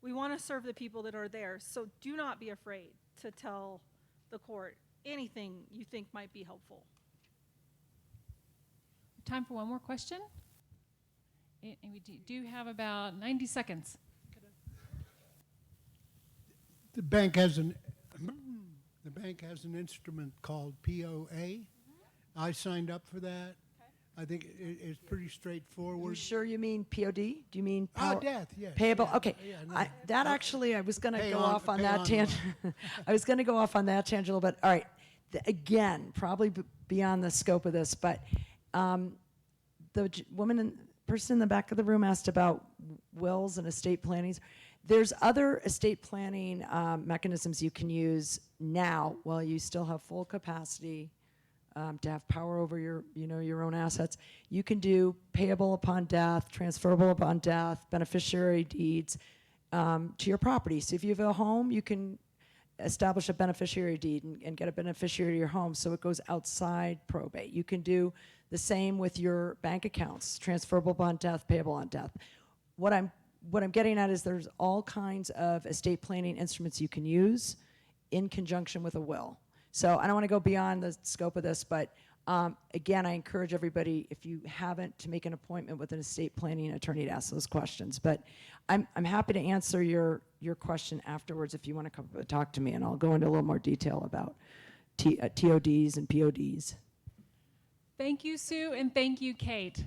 Speaker 1: We want to serve the people that are there. So do not be afraid to tell the court anything you think might be helpful.
Speaker 2: Time for one more question. And we do have about 90 seconds.
Speaker 7: The bank has an instrument called POA. I signed up for that. I think it's pretty straightforward.
Speaker 3: You sure you mean POD? Do you mean
Speaker 7: Death, yes.
Speaker 3: payable?
Speaker 7: Yeah,
Speaker 3: okay.
Speaker 7: yeah, no.
Speaker 3: I was going to
Speaker 7: Pay
Speaker 3: go
Speaker 7: on-
Speaker 3: off on
Speaker 7: pay
Speaker 3: that
Speaker 7: on
Speaker 3: tangent. I was going to go off on that tangent a little bit. All right. Again, probably beyond the scope of this, but the person in the back of the room asked about wills and estate plannings. There's other estate planning mechanisms you can use now while you still have full capacity to have power over your own assets. You can do payable upon death, transferable upon death, beneficiary deeds to your property. So if you have a home, you can establish a beneficiary deed and get a beneficiary to your home so it goes outside probate. You can do the same with your bank accounts, transferable upon death, payable on death. What I'm getting at is there's all kinds of estate planning instruments you can use in conjunction with a will. So I don't want to go beyond the scope of this, but again, I encourage everybody, if you haven't, to make an appointment with an estate planning attorney to ask those questions. But I'm happy to answer your question afterwards if you want to come talk to me, and I'll go into a little more detail about TODs and PODs.
Speaker 2: Thank you, Sue, and thank you, Kate.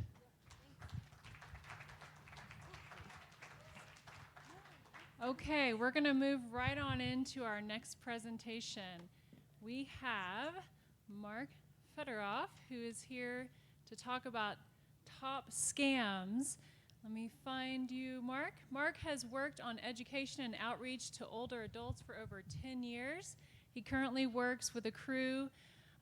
Speaker 2: Okay, we're going to move right on into our next presentation. We have Mark Fedoroff, who is here to talk about top scams. Let me find you, Mark. Mark has worked on education and outreach to older adults for over 10 years. He currently works with a crew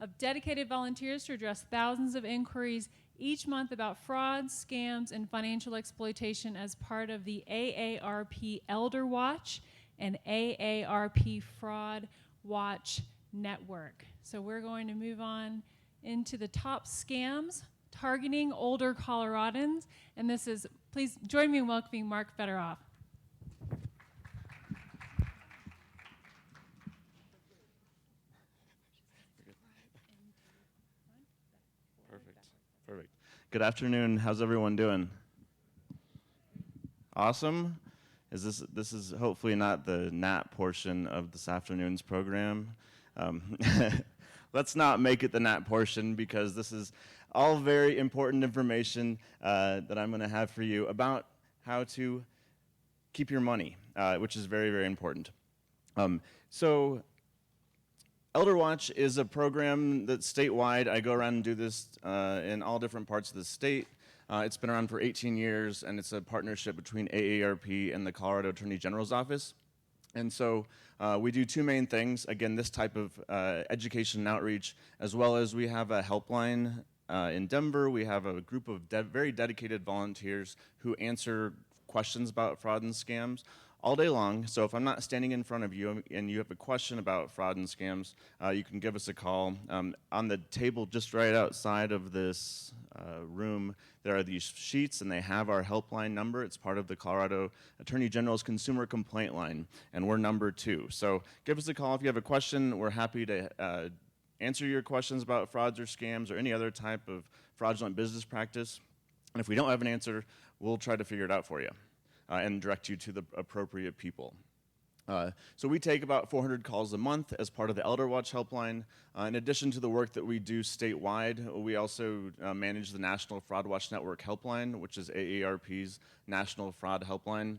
Speaker 2: of dedicated volunteers to address thousands of inquiries each month about frauds, scams, and financial exploitation as part of the AARP Elder Watch and AARP Fraud Watch Network. So we're going to move on into the top scams targeting older Coloradans. And this is, please join me in welcoming Mark Fedoroff.
Speaker 8: Perfect. Good afternoon. How's everyone doing? Awesome. This is hopefully not the nap portion of this afternoon's program. Let's not make it the nap portion, because this is all very important information that I'm going to have for you about how to keep your money, which is very, very important. So Elder Watch is a program that's statewide. I go around and do this in all different parts of the state. It's been around for 18 years, and it's a partnership between AARP and the Colorado Attorney General's Office. And so we do two main things. Again, this type of education and outreach, as well as we have a helpline in Denver. We have a group of very dedicated volunteers who answer questions about fraud and scams all day long. So if I'm not standing in front of you and you have a question about fraud and scams, you can give us a call. On the table just right outside of this room, there are these sheets, and they have our helpline number. It's part of the Colorado Attorney General's Consumer Complaint Line, and we're number 2. So give us a call if you have a question. We're happy to answer your questions about frauds or scams or any other type of fraudulent business practice. And if we don't have an answer, we'll try to figure it out for you and direct you to the appropriate people. So we take about 400 calls a month as part of the Elder Watch helpline. In addition to the work that we do statewide, we also manage the National Fraud Watch Network helpline, which is AARP's National Fraud Helpline.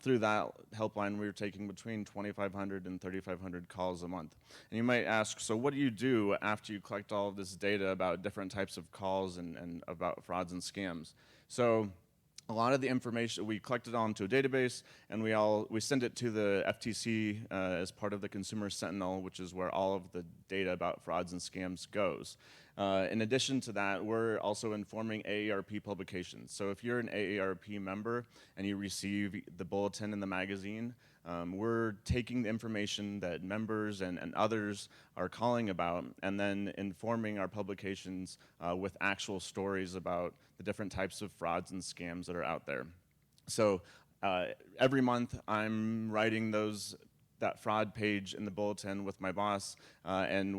Speaker 8: Through that helpline, we're taking between 2,500 and 3,500 calls a month. And you might ask, so what do you do after you collect all of this data about different types of calls and about frauds and scams? So a lot of the information, we collect it all into a database, and we send it to the FTC as part of the Consumer Sentinel, which is where all of the data about frauds and scams goes. In addition to that, we're also informing AARP publications. So if you're an AARP member and you receive the bulletin in the magazine, we're taking the information that members and others are calling about and then informing our publications with actual stories about the different types of frauds and scams that are out there. So every month I'm writing that fraud page in the bulletin with my boss, and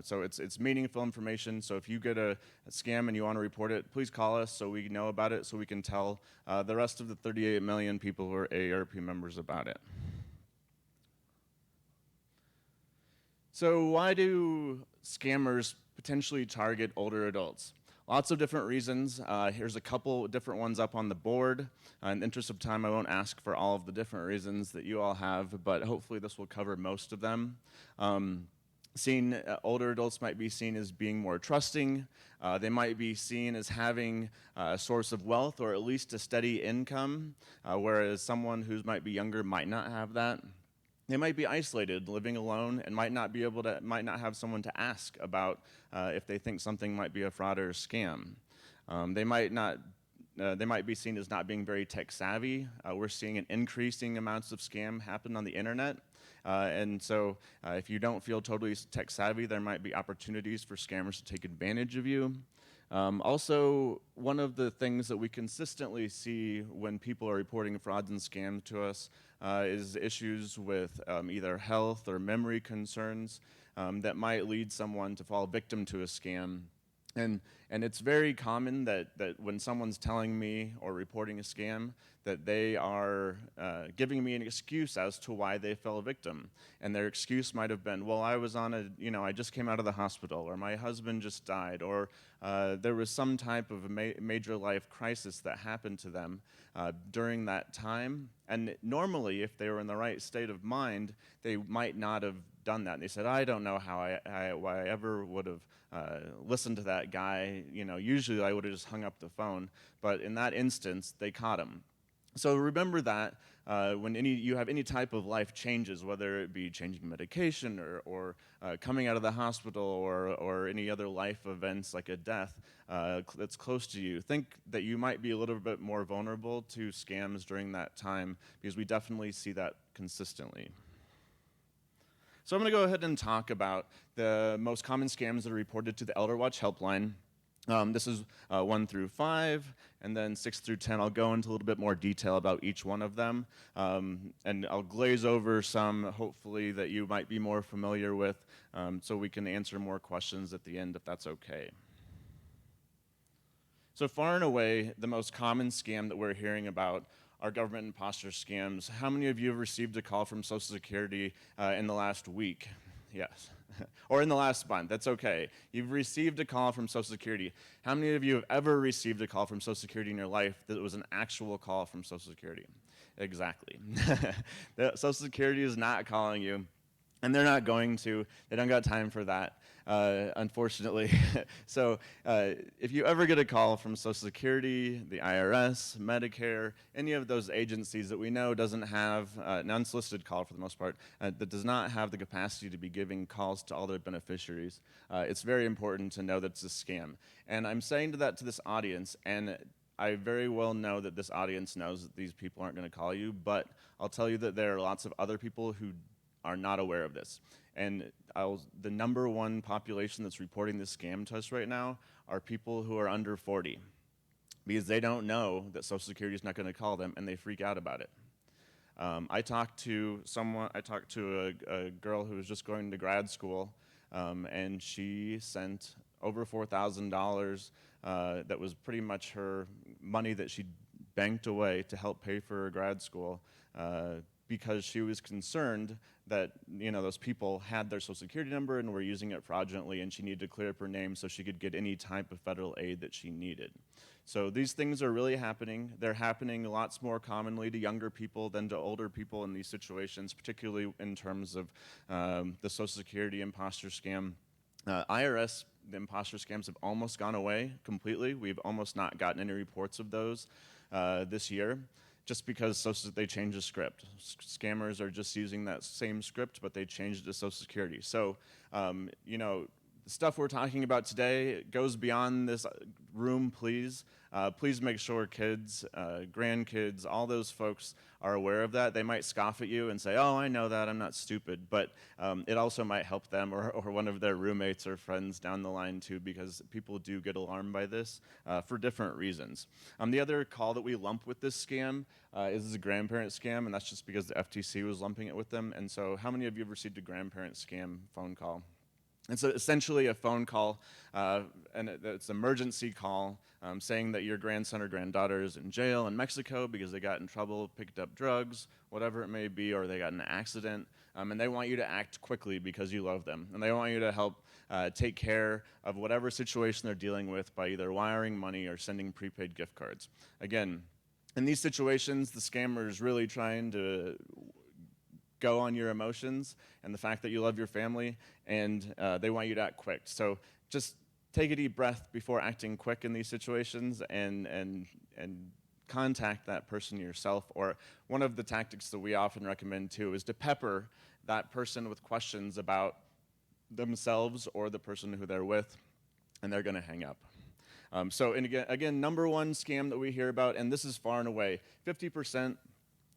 Speaker 8: so it's meaningful information. So if you get a scam and you want to report it, please call us so we know about it, so we can tell the rest of the 38 million people who are AARP members about it. So why do scammers potentially target older adults? Lots of different reasons. Here's a couple different ones up on the board. In the interest of time, I won't ask for all of the different reasons that you all have, but hopefully this will cover most of them. Older adults might be seen as being more trusting. They might be seen as having a source of wealth or at least a steady income, whereas someone who might be younger might not have that. They might be isolated, living alone, and might not have someone to ask about if they think something might be a fraud or a scam. They might be seen as not being very tech savvy. We're seeing an increasing amounts of scam happen on the internet. And so if you don't feel totally tech savvy, there might be opportunities for scammers to take advantage of you. Also, one of the things that we consistently see when people are reporting frauds and scams to us is issues with either health or memory concerns that might lead someone to fall victim to a scam. And it's very common that when someone's telling me or reporting a scam, that they are giving me an excuse as to why they fell victim. And their excuse might have been, well, I just came out of the hospital, or my husband just died, or there was some type of major life crisis that happened to them during that time. And normally, if they were in the right state of mind, they might not have done that. And they said, I don't know how why I ever would have listened to that guy. Usually I would have just hung up the phone. But in that instance, they caught him. So remember that when you have any type of life changes, whether it be changing medication or coming out of the hospital or any other life events like a death that's close to you, think that you might be a little bit more vulnerable to scams during that time, because we definitely see that consistently. So I'm going to go ahead and talk about the most common scams that are reported to the Elder Watch helpline. This is 1 through 5, and then 6 through 10. I'll go into a little bit more detail about each one of them, and I'll glaze over some, hopefully, that you might be more familiar with, so we can answer more questions at the end, if that's okay. So far and away, the most common scam that we're hearing about are government imposter scams. How many of you have received a call from Social Security in the last week? Yes. Or in the last month, that's okay. You've received a call from Social Security. How many of you have ever received a call from Social Security in your life that was an actual call from Social Security? Exactly. Social Security is not calling you, and they're not going to. They don't got time for that, unfortunately. So if you ever get a call from Social Security, the IRS, Medicare, any of those agencies that we know doesn't have an unsolicited call for the most part, that does not have the capacity to be giving calls to all their beneficiaries, it's very important to know that it's a scam. And I'm saying to this audience, and I very well know that this audience knows that these people aren't going to call you, but I'll tell you that there are lots of other people who are not aware of this. And the number one population that's reporting this scam to us right now are people who are under 40, because they don't know that Social Security is not going to call them, and they freak out about it. I talked to a girl who was just going to grad school, and she sent over $4,000 that was pretty much her money that she banked away to help pay for her grad school, because she was concerned that those people had their Social Security number and were using it fraudulently, and she needed to clear up her name so she could get any type of federal aid that she needed. So these things are really happening. They're happening lots more commonly to younger people than to older people in these situations, particularly in terms of the Social Security imposter scam. IRS, the imposter scams have almost gone away completely. We've almost not gotten any reports of those this year, just because they changed the script. Scammers are just using that same script, but they changed it to Social Security. So, The stuff we're talking about today goes beyond this room, please. Please make sure kids, grandkids, all those folks are aware of that. They might scoff at you and say, oh, I know that, I'm not stupid, but it also might help them or one of their roommates or friends down the line too, because people do get alarmed by this for different reasons. The other call that we lump with this scam is a grandparent scam, and that's just because the FTC was lumping it with them. And so how many of you have received a grandparent scam phone call? It's essentially a phone call, and it's an emergency call saying that your grandson or granddaughter is in jail in Mexico because they got in trouble, picked up drugs, whatever it may be, or they got in an accident, and they want you to act quickly because you love them, and they want you to help take care of whatever situation they're dealing with by either wiring money or sending prepaid gift cards. Again, in these situations, the scammer is really trying to go on your emotions and the fact that you love your family, and they want you to act quick. So just take a deep breath before acting quick in these situations, and contact that person yourself. Or one of the tactics that we often recommend too is to pepper that person with questions about themselves or the person who they're with, and they're going to hang up. And again, number one scam that we hear about, and this is far and away, 50%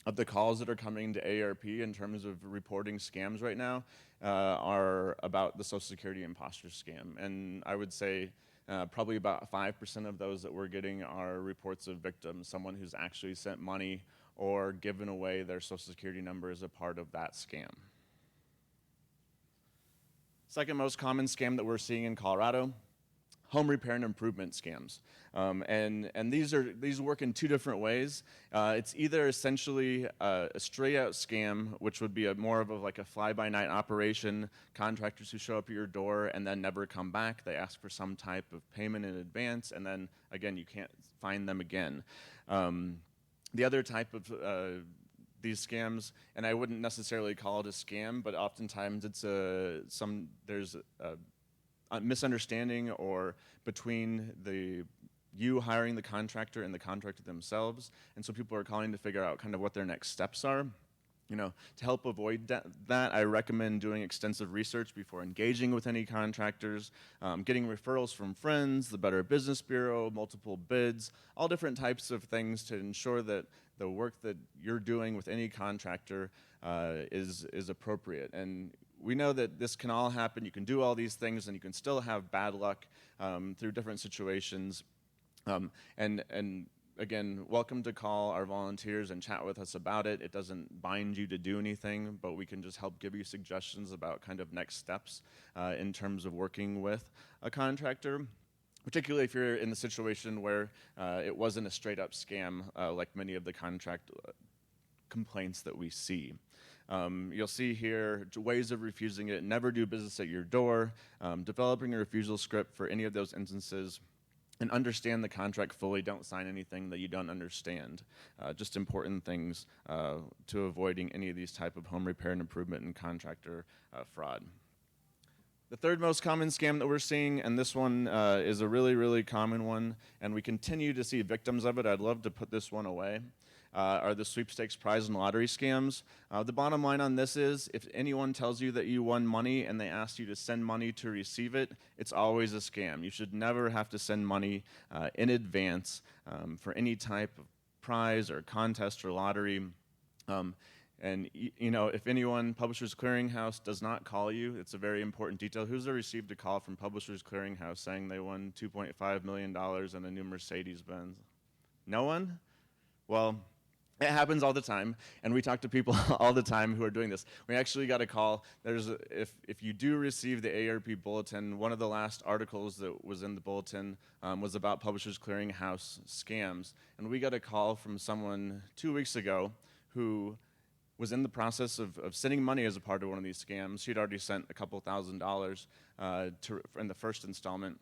Speaker 8: of the calls that are coming to AARP in terms of reporting scams right now are about the Social Security imposter scam. And I would say probably about 5% of those that we're getting are reports of victims, someone who's actually sent money or given away their Social Security number as a part of that scam. Second most common scam that we're seeing in Colorado, home repair and improvement scams. And these work in two different ways. It's either essentially a straight out scam, which would be more of like a fly-by-night operation, contractors who show up at your door and then never come back. They ask for some type of payment in advance, and then again, you can't find them again. The other type of these scams, and I wouldn't necessarily call it a scam, but oftentimes it's there's a misunderstanding or between you hiring the contractor and the contractor themselves, and so people are calling to figure out kind of what their next steps are. To help avoid that, I recommend doing extensive research before engaging with any contractors, getting referrals from friends, the Better Business Bureau, multiple bids, all different types of things to ensure that the work that you're doing with any contractor is appropriate. And we know that this can all happen. You can do all these things, and you can still have bad luck through different situations. And again, welcome to call our volunteers and chat with us about it. It doesn't bind you to do anything, but we can just help give you suggestions about kind of next steps in terms of working with a contractor, particularly if you're in the situation where it wasn't a straight up scam like many of the contract complaints that we see. You'll see here ways of refusing it: never do business at your door, developing a refusal script for any of those instances, and understand the contract fully. Don't sign anything that you don't understand. Just important things to avoiding any of these type of home repair and improvement and contractor fraud. The third most common scam that we're seeing, and this one is a really, really common one, and we continue to see victims of it. I'd love to put this one away. Are the sweepstakes, prize, and lottery scams. The bottom line on this is, if anyone tells you that you won money and they ask you to send money to receive it, it's always a scam. You should never have to send money in advance for any type of prize or contest or lottery. And if anyone, Publishers Clearinghouse does not call you, it's a very important detail. Who's ever received a call from Publishers Clearinghouse saying they won $2.5 million and a new Mercedes-Benz? No one? Well, it happens all the time, and we talk to people all the time who are doing this. We actually got a call. If you do receive the AARP bulletin, one of the last articles that was in the bulletin was about Publishers Clearinghouse scams, and we got a call from someone 2 weeks ago who was in the process of sending money as a part of one of these scams. She'd already sent a couple $1,000s in the first installment,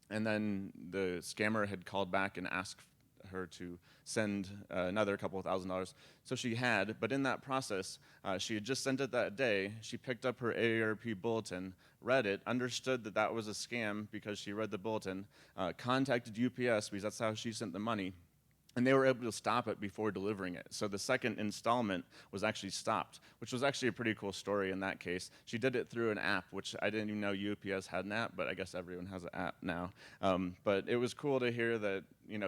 Speaker 8: and then the scammer had called back and asked her to send another couple $1,000s. So she had, but in that process, she had just sent it that day. She picked up her AARP bulletin, read it, understood that that was a scam because she read the bulletin, contacted UPS because that's how she sent the money. and they were able to stop it before delivering it. So the second installment was actually stopped, which was actually a pretty cool story in that case. She did it through an app, which I didn't even know UPS had an app, but I guess everyone has an app now. But it was cool to hear that,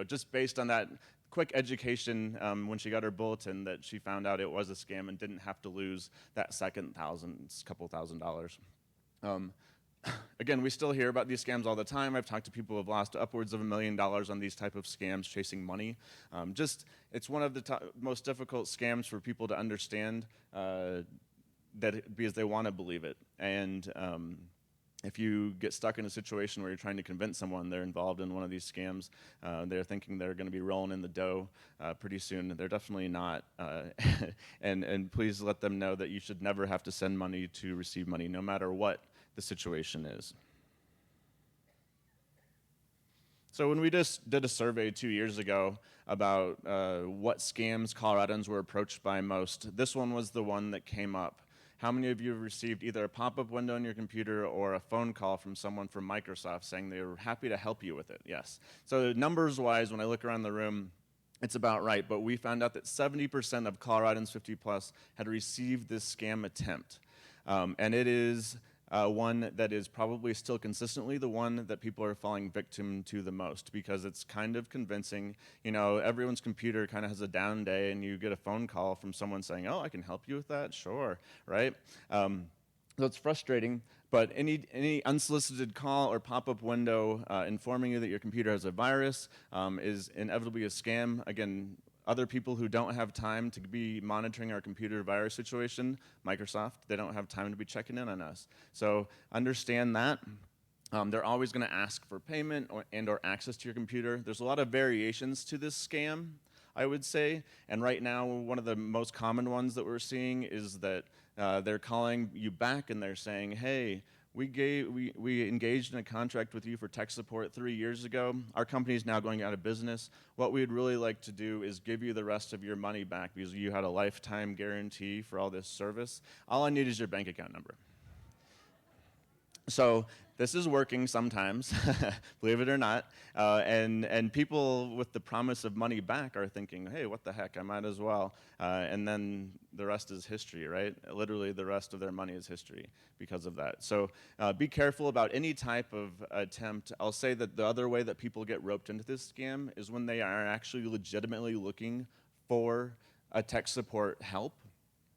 Speaker 8: just based on that quick education when she got her bulletin, that she found out it was a scam and didn't have to lose that second couple $1,000s. Again, we still hear about these scams all the time. I've talked to people who have lost upwards of $1 million on these type of scams chasing money. It's one of the most difficult scams for people to understand because they want to believe it. And if you get stuck in a situation where you're trying to convince someone they're involved in one of these scams, they're thinking they're going to be rolling in the dough pretty soon. They're definitely not. And please let them know that you should never have to send money to receive money, no matter what the situation is. So when we just did a survey 2 years ago about what scams Coloradans were approached by most, this one was the one that came up. How many of you have received either a pop-up window on your computer or a phone call from someone from Microsoft saying they were happy to help you with it? Yes. So numbers-wise, when I look around the room, it's about right, but we found out that 70% of Coloradans 50 plus had received this scam attempt. And it is one that is probably still consistently the one that people are falling victim to the most, because it's kind of convincing. Everyone's computer kind of has a down day, and you get a phone call from someone saying, "Oh, I can help you with that?" Sure, right? So it's frustrating, but any unsolicited call or pop-up window informing you that your computer has a virus is inevitably a scam. Again, other people who don't have time to be monitoring our computer virus situation, Microsoft, they don't have time to be checking in on us. So understand that. They're always going to ask for payment or access to your computer. There's a lot of variations to this scam, I would say. And right now, one of the most common ones that we're seeing is that they're calling you back and they're saying, "Hey, we engaged in a contract with you for tech support 3 years ago. Our company is now going out of business. What we'd really like to do is give you the rest of your money back because you had a lifetime guarantee for all this service. All I need is your bank account number." So this is working sometimes, believe it or not, and people with the promise of money back are thinking, "Hey, what the heck, I might as well," and then the rest is history, right? Literally, the rest of their money is history because of that. So be careful about any type of attempt. I'll say that the other way that people get roped into this scam is when they are actually legitimately looking for a tech support help,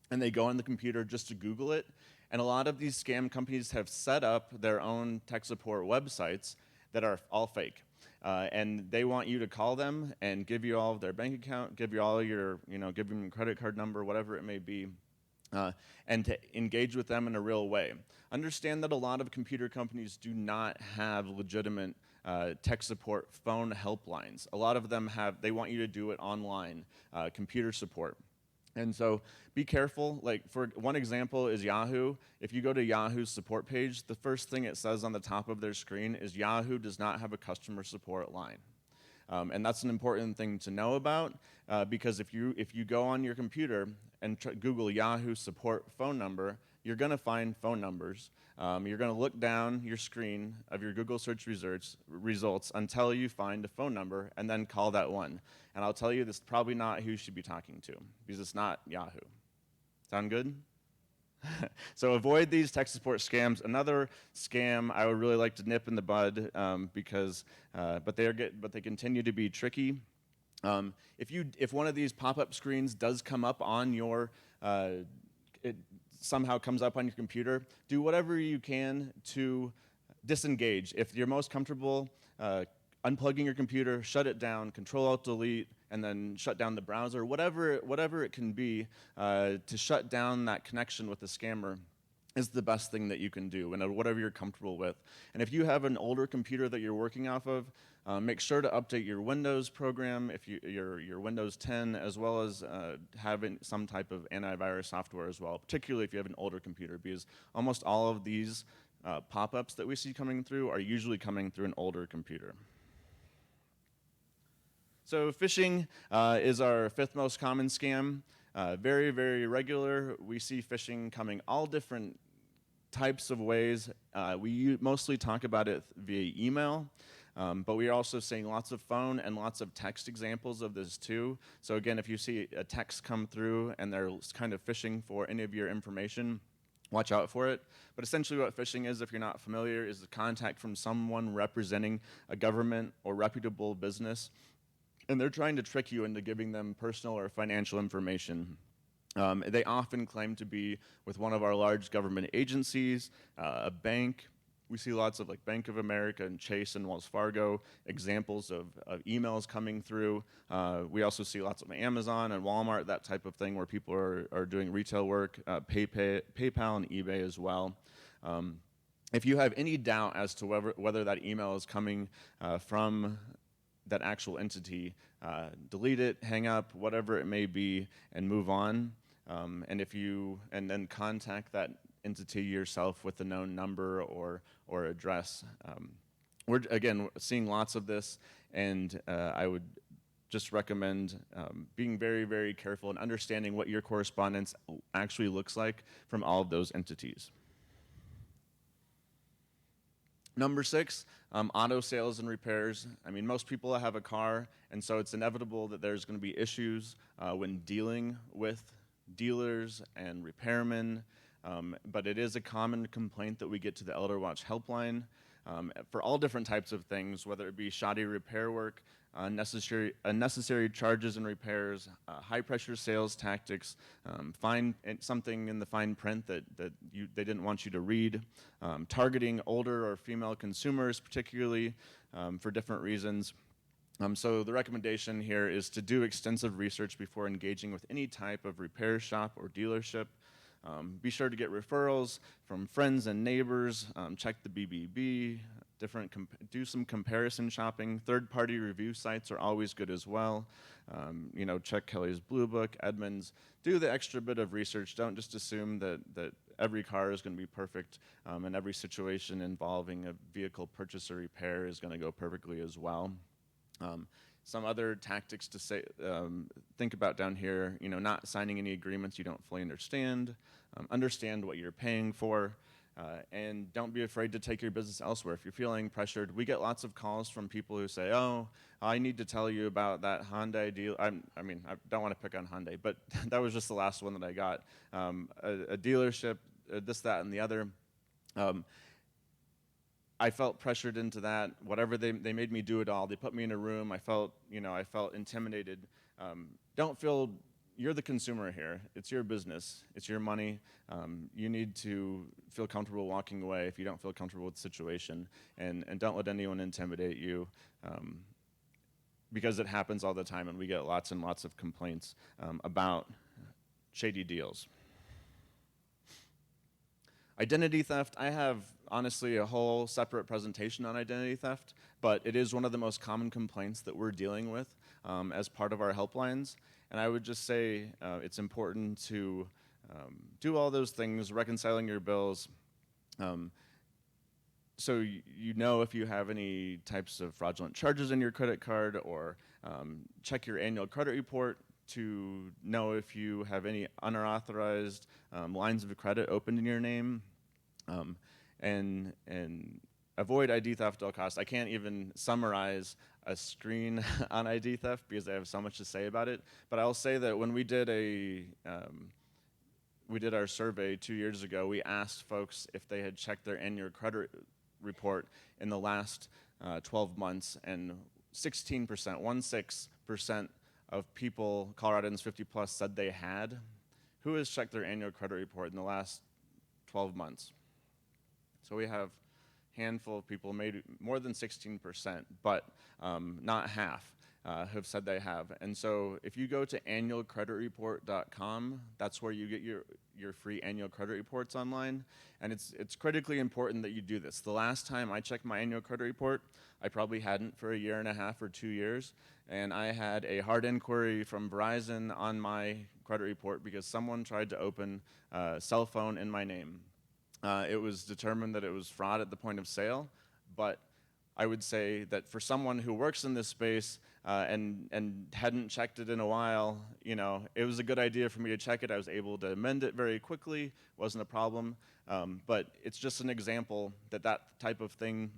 Speaker 8: and they go on the computer just to Google it. And a lot of these scam companies have set up their own tech support websites that are all fake. And they want you to call them and give you all of their bank account, give you all your, give them your credit card number, whatever it may be, and to engage with them in a real way. Understand that a lot of computer companies do not have legitimate tech support phone helplines. A lot of them they want you to do it online, computer support. And so be careful. Like, for one example is Yahoo. If you go to Yahoo's support page, the first thing it says on the top of their screen is Yahoo does not have a customer support line. And that's an important thing to know about because if you go on your computer and Google Yahoo support phone number, you're going to find phone numbers. You're going to look down your screen of your Google search results until you find a phone number and then call that one. And I'll tell you, this is probably not who you should be talking to because it's not Yahoo. Sound good? So avoid these tech support scams. Another scam I would really like to nip in the bud but they continue to be tricky. If one of these pop-up screens does come up on your it somehow comes up on your computer, do whatever you can to disengage. If you're most comfortable unplugging your computer, shut it down, Control-Alt-Delete, and then shut down the browser, whatever it can be to shut down that connection with the scammer is the best thing that you can do, and whatever you're comfortable with. And if you have an older computer that you're working off of, make sure to update your Windows program, if your Windows 10, as well as having some type of antivirus software as well, particularly if you have an older computer, because almost all of these pop-ups that we see coming through are usually coming through an older computer. So phishing is our fifth most common scam. Very, very regular. We see phishing coming all different types of ways. We mostly talk about it via email. But we are also seeing lots of phone and lots of text examples of this too. So again, if you see a text come through and they're kind of fishing for any of your information, watch out for it. But essentially what phishing is, if you're not familiar, is the contact from someone representing a government or reputable business, and they're trying to trick you into giving them personal or financial information. They often claim to be with one of our large government agencies, a bank. We see lots of like Bank of America and Chase and Wells Fargo examples of emails coming through. We also see lots of Amazon and Walmart, that type of thing, where people are doing retail work, PayPal and eBay as well. If you have any doubt as to whether that email is coming from that actual entity, delete it, hang up, whatever it may be, and move on. And then contact that entity yourself with a known number or address. We're again seeing lots of this, and I would just recommend being very, very careful and understanding what your correspondence actually looks like from all of those entities. Number 6, auto sales and repairs. I mean, most people have a car, and so it's inevitable that there's going to be issues when dealing with dealers and repairmen, but it is a common complaint that we get to the Elder Watch helpline for all different types of things, whether it be shoddy repair work, unnecessary charges and repairs, high-pressure sales tactics, something in the fine print that they didn't want you to read, targeting older or female consumers, particularly for different reasons. So the recommendation here is to do extensive research before engaging with any type of repair shop or dealership. Be sure to get referrals from friends and neighbors. Check the BBB. Do some comparison shopping. Third-party review sites are always good as well. Check Kelly's Blue Book, Edmunds. Do the extra bit of research. Don't just assume that every car is going to be perfect, and every situation involving a vehicle purchase or repair is going to go perfectly as well. Some other tactics to think about down here, not signing any agreements you don't fully understand, understand what you're paying for, and don't be afraid to take your business elsewhere. If you're feeling pressured, we get lots of calls from people who say, oh, I need to tell you about that Hyundai deal. I don't want to pick on Hyundai, but that was just the last one that I got. A dealership, this, that, and the other. I felt pressured into that. Whatever they made me do it all. They put me in a room. I felt intimidated. Don't feel, you're the consumer here. It's your business. It's your money. You need to feel comfortable walking away if you don't feel comfortable with the situation, and don't let anyone intimidate you, because it happens all the time, and we get lots and lots of complaints about shady deals. Identity theft, I have honestly a whole separate presentation on identity theft, but it is one of the most common complaints that we're dealing with as part of our helplines. And I would just say it's important to do all those things, reconciling your bills, so you know if you have any types of fraudulent charges in your credit card, or check your annual credit report to know if you have any unauthorized lines of credit opened in your name, and avoid ID theft at all costs. I can't even summarize a screen on ID theft because I have so much to say about it, but I'll say that when we did our survey 2 years ago, we asked folks if they had checked their annual credit report in the last 12 months, and 16% of people, Coloradans 50 plus, said they had. Who has checked their annual credit report in the last 12 months? So we have a handful of people, maybe more than 16%, but not half have said they have. And so if you go to annualcreditreport.com, that's where you get your free annual credit reports online. And it's critically important that you do this. The last time I checked my annual credit report, I probably hadn't for a year and a half or 2 years. And I had a hard inquiry from Verizon on my credit report because someone tried to open a cell phone in my name. It was determined that it was fraud at the point of sale, but I would say that for someone who works in this space and hadn't checked it in a while, it was a good idea for me to check it. I was able to amend it very quickly, wasn't a problem. But it's just an example that type of thing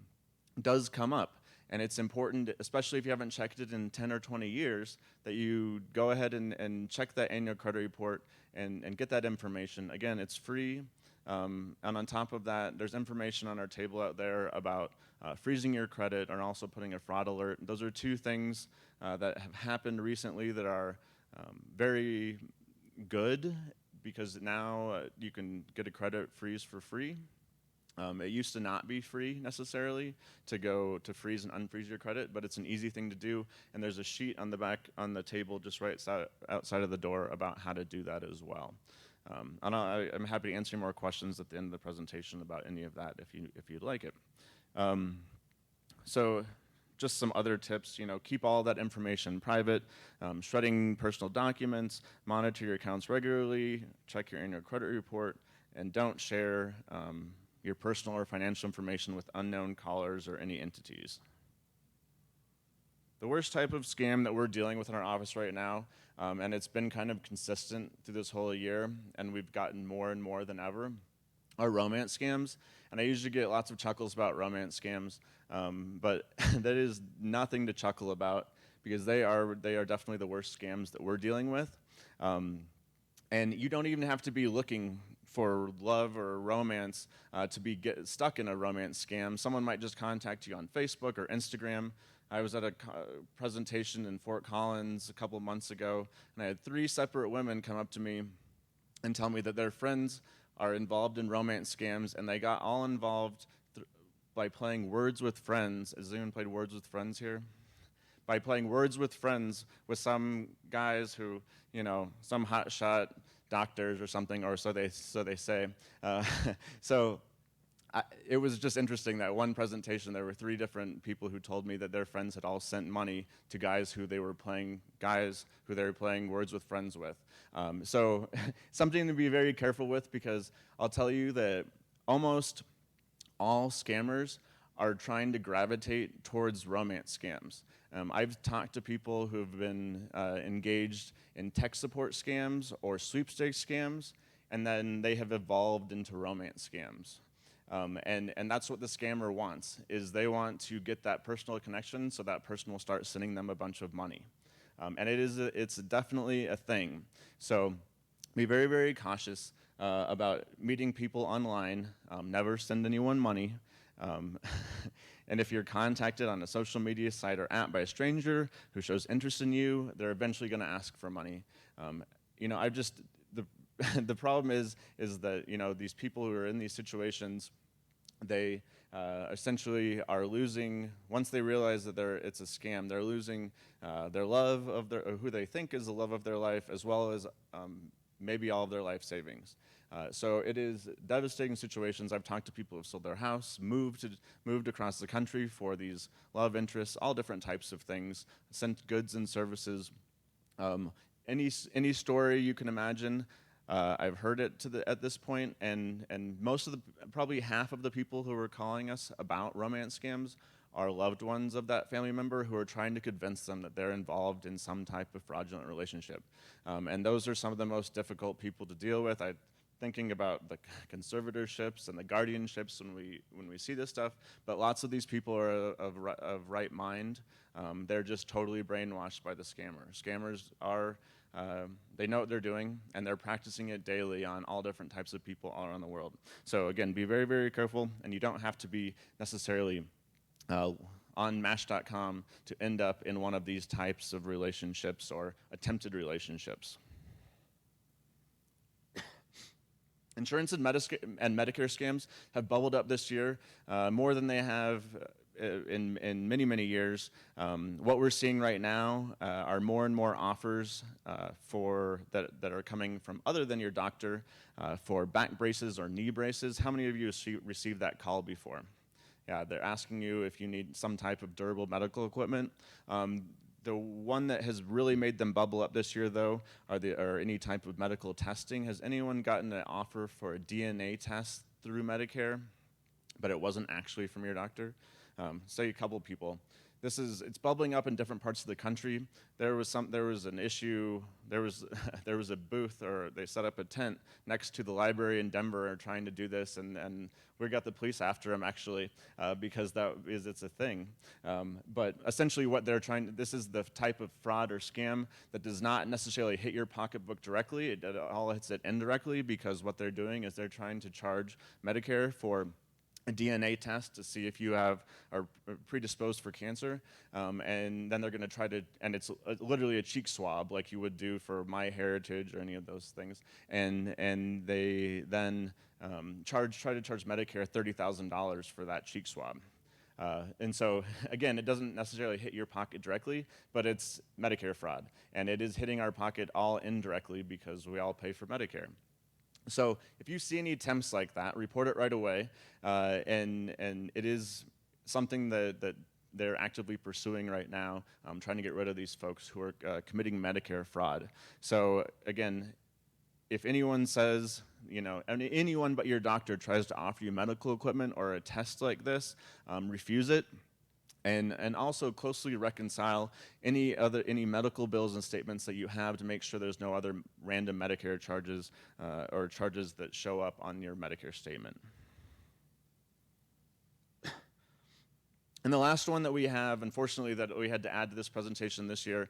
Speaker 8: does come up. And it's important, especially if you haven't checked it in 10 or 20 years, that you go ahead and check that annual credit report and get that information. Again, it's free. And on top of that, there's information on our table out there about freezing your credit and also putting a fraud alert. Those are two things that have happened recently that are very good, because now you can get a credit freeze for free. It used to not be free necessarily to freeze and unfreeze your credit, but it's an easy thing to do. And there's a sheet on the back on the table just right outside of the door about how to do that as well. I'm happy to answer more questions at the end of the presentation about any of that if you'd like it. So just some other tips, keep all that information private, shredding personal documents, monitor your accounts regularly, check your annual credit report, and don't share your personal or financial information with unknown callers or any entities. The worst type of scam that we're dealing with in our office right now, and it's been kind of consistent through this whole year, and we've gotten more and more than ever, are romance scams. And I usually get lots of chuckles about romance scams, but that is nothing to chuckle about, because they are definitely the worst scams that we're dealing with. And you don't even have to be looking for love or romance to get stuck in a romance scam. Someone might just contact you on Facebook or Instagram. I was at a presentation in Fort Collins a couple of months ago, and I had 3 separate women come up to me and tell me that their friends are involved in romance scams, and they got all involved by playing Words with Friends. Has anyone played Words with Friends here? By playing Words with Friends with some guys who, some hotshot doctors or something, or so they say. It was just interesting that one presentation there were 3 different people who told me that their friends had all sent money to guys who they were playing Words with Friends with. So something to be very careful with, because I'll tell you that almost all scammers are trying to gravitate towards romance scams. I've talked to people who've been engaged in tech support scams or sweepstakes scams, and then they have evolved into romance scams. And that's what the scammer wants, is they want to get that personal connection so that person will start sending them a bunch of money. And it's definitely a thing. So be very, very cautious about meeting people online. Never send anyone money. And if you're contacted on a social media site or app by a stranger who shows interest in you, they're eventually going to ask for money. The problem is that these people who are in these situations, they essentially are losing, once they realize that it's a scam, they're losing their love of who they think is the love of their life, as well as maybe all of their life savings. So it is devastating situations. I've talked to people who have sold their house, moved across the country for these love interests, all different types of things, sent goods and services. Any story you can imagine, I've heard it at this point, and probably half of the people who are calling us about romance scams are loved ones of that family member who are trying to convince them that they're involved in some type of fraudulent relationship. And those are some of the most difficult people to deal with. I'm thinking about the conservatorships and the guardianships when we see this stuff, but lots of these people are of right mind. They're just totally brainwashed by the scammer. Scammers are, they know what they're doing, and they're practicing it daily on all different types of people all around the world. So again, be very, very careful, and you don't have to be necessarily on Match.com to end up in one of these types of relationships or attempted relationships. Insurance and Medicare scams have bubbled up this year more than they have in many, many years. What we're seeing right now are more and more offers that are coming from other than your doctor for back braces or knee braces. How many of you received that call before? Yeah, they're asking you if you need some type of durable medical equipment. The one that has really made them bubble up this year, though, are any type of medical testing. Has anyone gotten an offer for a DNA test through Medicare, but it wasn't actually from your doctor? Say a couple people. it's bubbling up in different parts of the country. There was an issue. There was a booth, or they set up a tent next to the library in Denver trying to do this, and we got the police after them actually because it's a thing. But essentially, what they're this is the type of fraud or scam that does not necessarily hit your pocketbook directly. It all hits it indirectly, because what they're doing is they're trying to charge Medicare for a DNA test to see if you are predisposed for cancer, and then they're going to try to, and it's literally a cheek swab like you would do for MyHeritage or any of those things, and they then try to charge Medicare $30,000 for that cheek swab. And so, again, it doesn't necessarily hit your pocket directly, but it's Medicare fraud, and it is hitting our pocket all indirectly because we all pay for Medicare. So if you see any attempts like that, report it right away, and it is something that they're actively pursuing right now, trying to get rid of these folks who are committing Medicare fraud. So again, if anyone says, anyone but your doctor tries to offer you medical equipment or a test like this, refuse it. And also closely reconcile any medical bills and statements that you have to make sure there's no other random Medicare charges or charges that show up on your Medicare statement. And the last one that we have, unfortunately, that we had to add to this presentation this year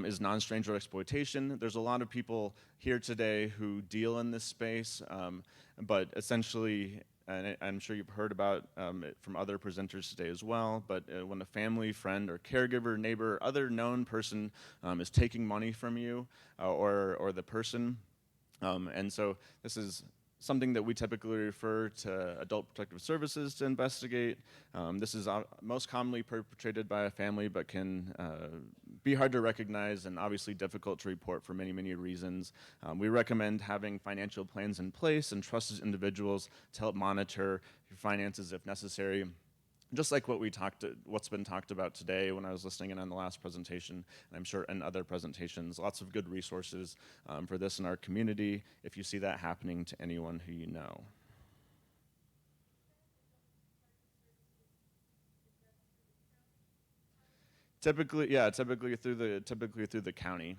Speaker 8: is non-stranger exploitation. There's a lot of people here today who deal in this space, but essentially, and I'm sure you've heard about it from other presenters today as well, but when a family, friend, or caregiver, neighbor, or other known person is taking money from you or the person, and so this is something that we typically refer to Adult Protective Services to investigate. This is most commonly perpetrated by a family, but can be hard to recognize and obviously difficult to report for many, many reasons. We recommend having financial plans in place and trusted individuals to help monitor your finances if necessary. Just like what's been talked about today when I was listening in on the last presentation, and I'm sure in other presentations, lots of good resources for this in our community if you see that happening to anyone who you know. Typically through the county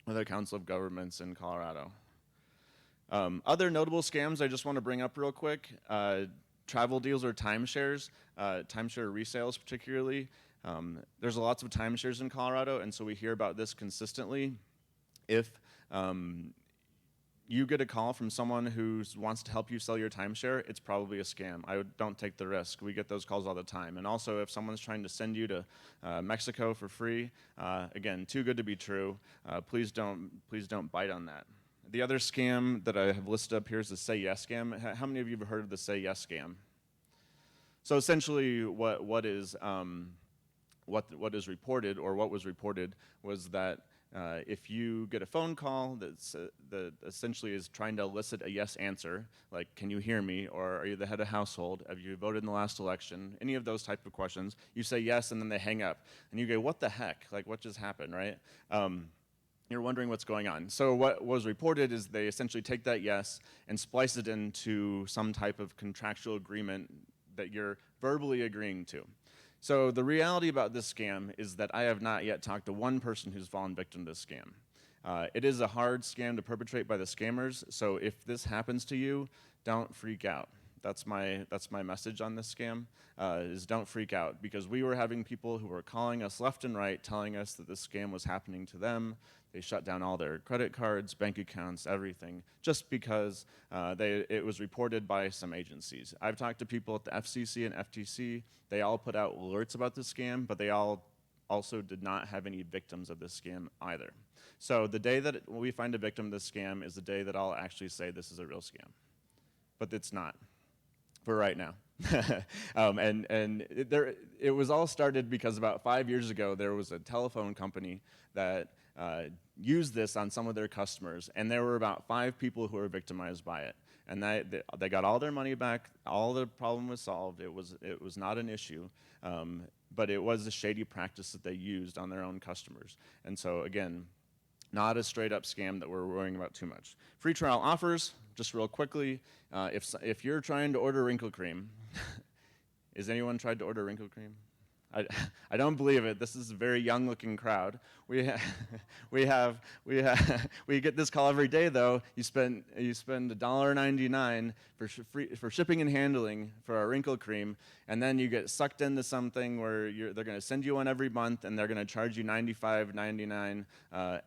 Speaker 8: or the Council of Governments in Colorado. Other notable scams I just want to bring up real quick. Travel deals or timeshares, timeshare resales particularly. There's lots of timeshares in Colorado, and so we hear about this consistently. If you get a call from someone who wants to help you sell your timeshare, it's probably a scam. Don't take the risk. We get those calls all the time. And also, if someone's trying to send you to Mexico for free, again, too good to be true. Please don't bite on that. The other scam that I have listed up here is the Say Yes scam. How many of you have heard of the Say Yes scam? So essentially, what is reported, or what was reported, was that if you get a phone call that essentially is trying to elicit a yes answer, like, can you hear me, or are you the head of household, have you voted in the last election, any of those type of questions, you say yes, and then they hang up, and you go, what the heck, like, what just happened, right? You're wondering what's going on. So what was reported is they essentially take that yes and splice it into some type of contractual agreement that you're verbally agreeing to. So the reality about this scam is that I have not yet talked to one person who's fallen victim to this scam. It is a hard scam to perpetrate by the scammers, so if this happens to you, don't freak out. That's my message on this scam, is don't freak out, because we were having people who were calling us left and right telling us that this scam was happening to them. They shut down all their credit cards, bank accounts, everything, just because it was reported by some agencies. I've talked to people at the FCC and FTC. They all put out alerts about this scam, but they all also did not have any victims of this scam either. So the day that we find a victim of this scam is the day that I'll actually say this is a real scam. But it's not, for right now. It was all started because about 5 years ago, there was a telephone company that used this on some of their customers, and there were about 5 people who were victimized by it. And they got all their money back. All the problem was solved. It was not an issue, but it was a shady practice that they used on their own customers. And so again, not a straight up scam that we're worrying about too much. Free trial offers, just real quickly. If you're trying to order wrinkle cream, has anyone tried to order wrinkle cream? I, I don't believe it. This is a very young-looking crowd. We get this call every day, though. You spend $1.99 for shipping and handling for our wrinkle cream, and then you get sucked into something where they're going to send you one every month, and they're going to charge you $95.99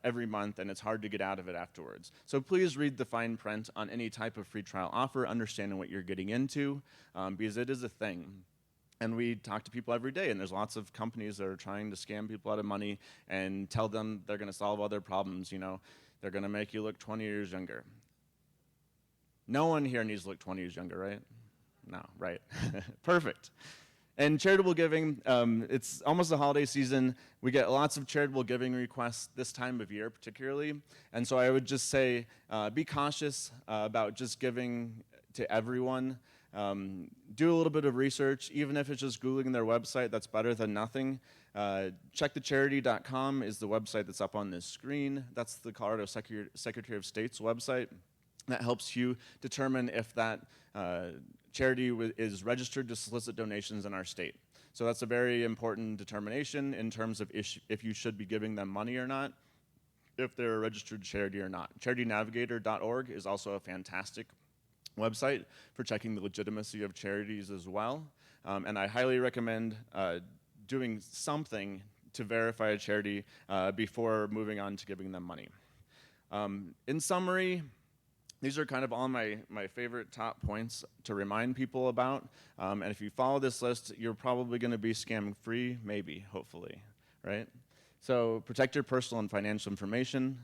Speaker 8: every month, and it's hard to get out of it afterwards. So please read the fine print on any type of free trial offer, understanding what you're getting into, because it is a thing. And we talk to people every day, and there's lots of companies that are trying to scam people out of money and tell them they're going to solve all their problems. You know, they're going to make you look 20 years younger. No one here needs to look 20 years younger, right? No, right. Perfect. And charitable giving, it's almost the holiday season. We get lots of charitable giving requests this time of year particularly. And so I would just say, be cautious about just giving to everyone. Do a little bit of research, even if it's just Googling their website, that's better than nothing. Checkthecharity.com is the website that's up on this screen. That's the Colorado Secretary of State's website. That helps you determine if that charity is registered to solicit donations in our state. So that's a very important determination in terms of if you should be giving them money or not, if they're a registered charity or not. CharityNavigator.org is also a fantastic website for checking the legitimacy of charities as well. And I highly recommend doing something to verify a charity before moving on to giving them money. In summary, these are kind of all my favorite top points to remind people about. And if you follow this list, you're probably going to be scam free, maybe, hopefully, right? So protect your personal and financial information.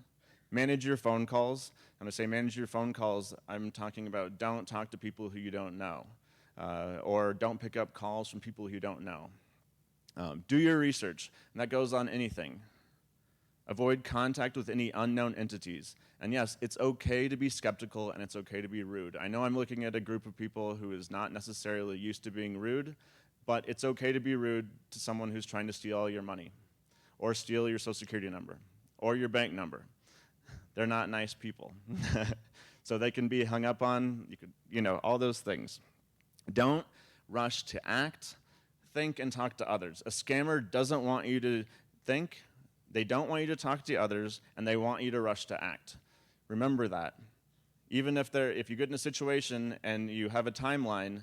Speaker 8: Manage your phone calls. When I say manage your phone calls, I'm talking about don't talk to people who you don't know, or don't pick up calls from people who you don't know. Do your research, and that goes on anything. Avoid contact with any unknown entities. And yes, it's okay to be skeptical, and it's okay to be rude. I know I'm looking at a group of people who is not necessarily used to being rude, but it's okay to be rude to someone who's trying to steal all your money, or steal your social security number, or your bank number. They're not nice people. So they can be hung up on, all those things. Don't rush to act, think, and talk to others. A scammer doesn't want you to think, they don't want you to talk to others, and they want you to rush to act. Remember that. Even if you get in a situation and you have a timeline,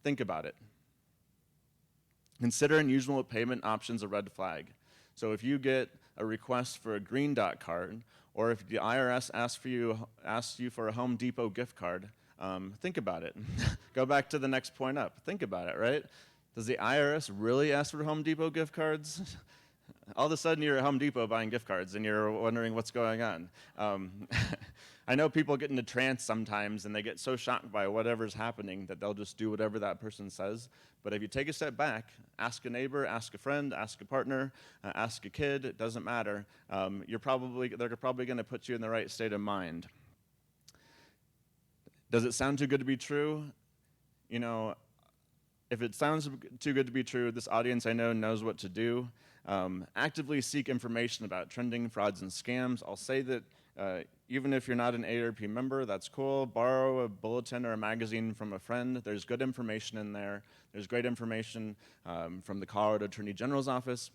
Speaker 8: think about it. Consider unusual payment options a red flag. So if you get a request for a Green Dot card, or if the IRS asks you for a Home Depot gift card, think about it. Go back to the next point up. Think about it, right? Does the IRS really ask for Home Depot gift cards? All of a sudden, you're at Home Depot buying gift cards, and you're wondering what's going on. I know people get into trance sometimes, and they get so shocked by whatever's happening that they'll just do whatever that person says. But if you take a step back, ask a neighbor, ask a friend, ask a partner, ask a kid, it doesn't matter. They're probably going to put you in the right state of mind. Does it sound too good to be true? If it sounds too good to be true, this audience I know knows what to do. Actively seek information about trending frauds and scams. I'll say that even if you're not an AARP member, that's cool. Borrow a bulletin or a magazine from a friend. There's good information in there. There's great information from the Colorado Attorney General's office.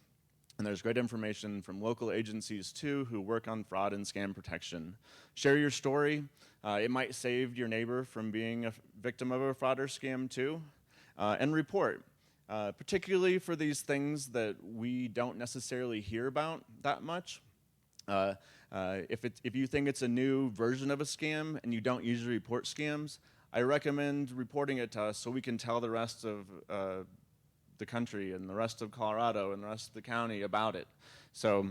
Speaker 8: And there's great information from local agencies, too, who work on fraud and scam protection. Share your story. It might save your neighbor from being a victim of a fraud or scam, too. And report. Particularly for these things that we don't necessarily hear about that much. If you think it's a new version of a scam and you don't usually report scams, I recommend reporting it to us so we can tell the rest of the country and the rest of Colorado and the rest of the county about it. So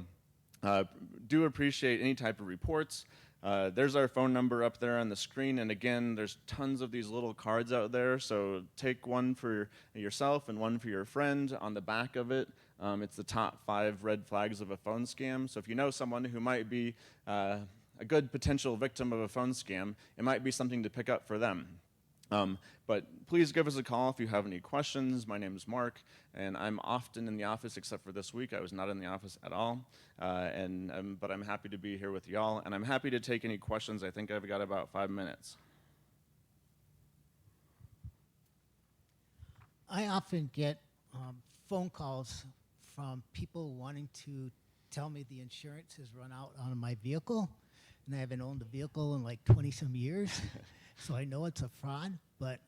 Speaker 8: do appreciate any type of reports. There's our phone number up there on the screen, and again, there's tons of these little cards out there, so take one for yourself and one for your friend. On the back of it, it's the top 5 red flags of a phone scam. So if you know someone who might be a good potential victim of a phone scam, it might be something to pick up for them. But please give us a call if you have any questions. My name is Mark, and I'm often in the office, except for this week. I was not in the office at all, but I'm happy to be here with y'all, and I'm happy to take any questions. I think I've got about 5 minutes.
Speaker 7: I often get
Speaker 9: phone calls from people wanting to tell me the insurance has run out on my vehicle, and I haven't owned the vehicle in like 20 some years, so I know it's a fraud. But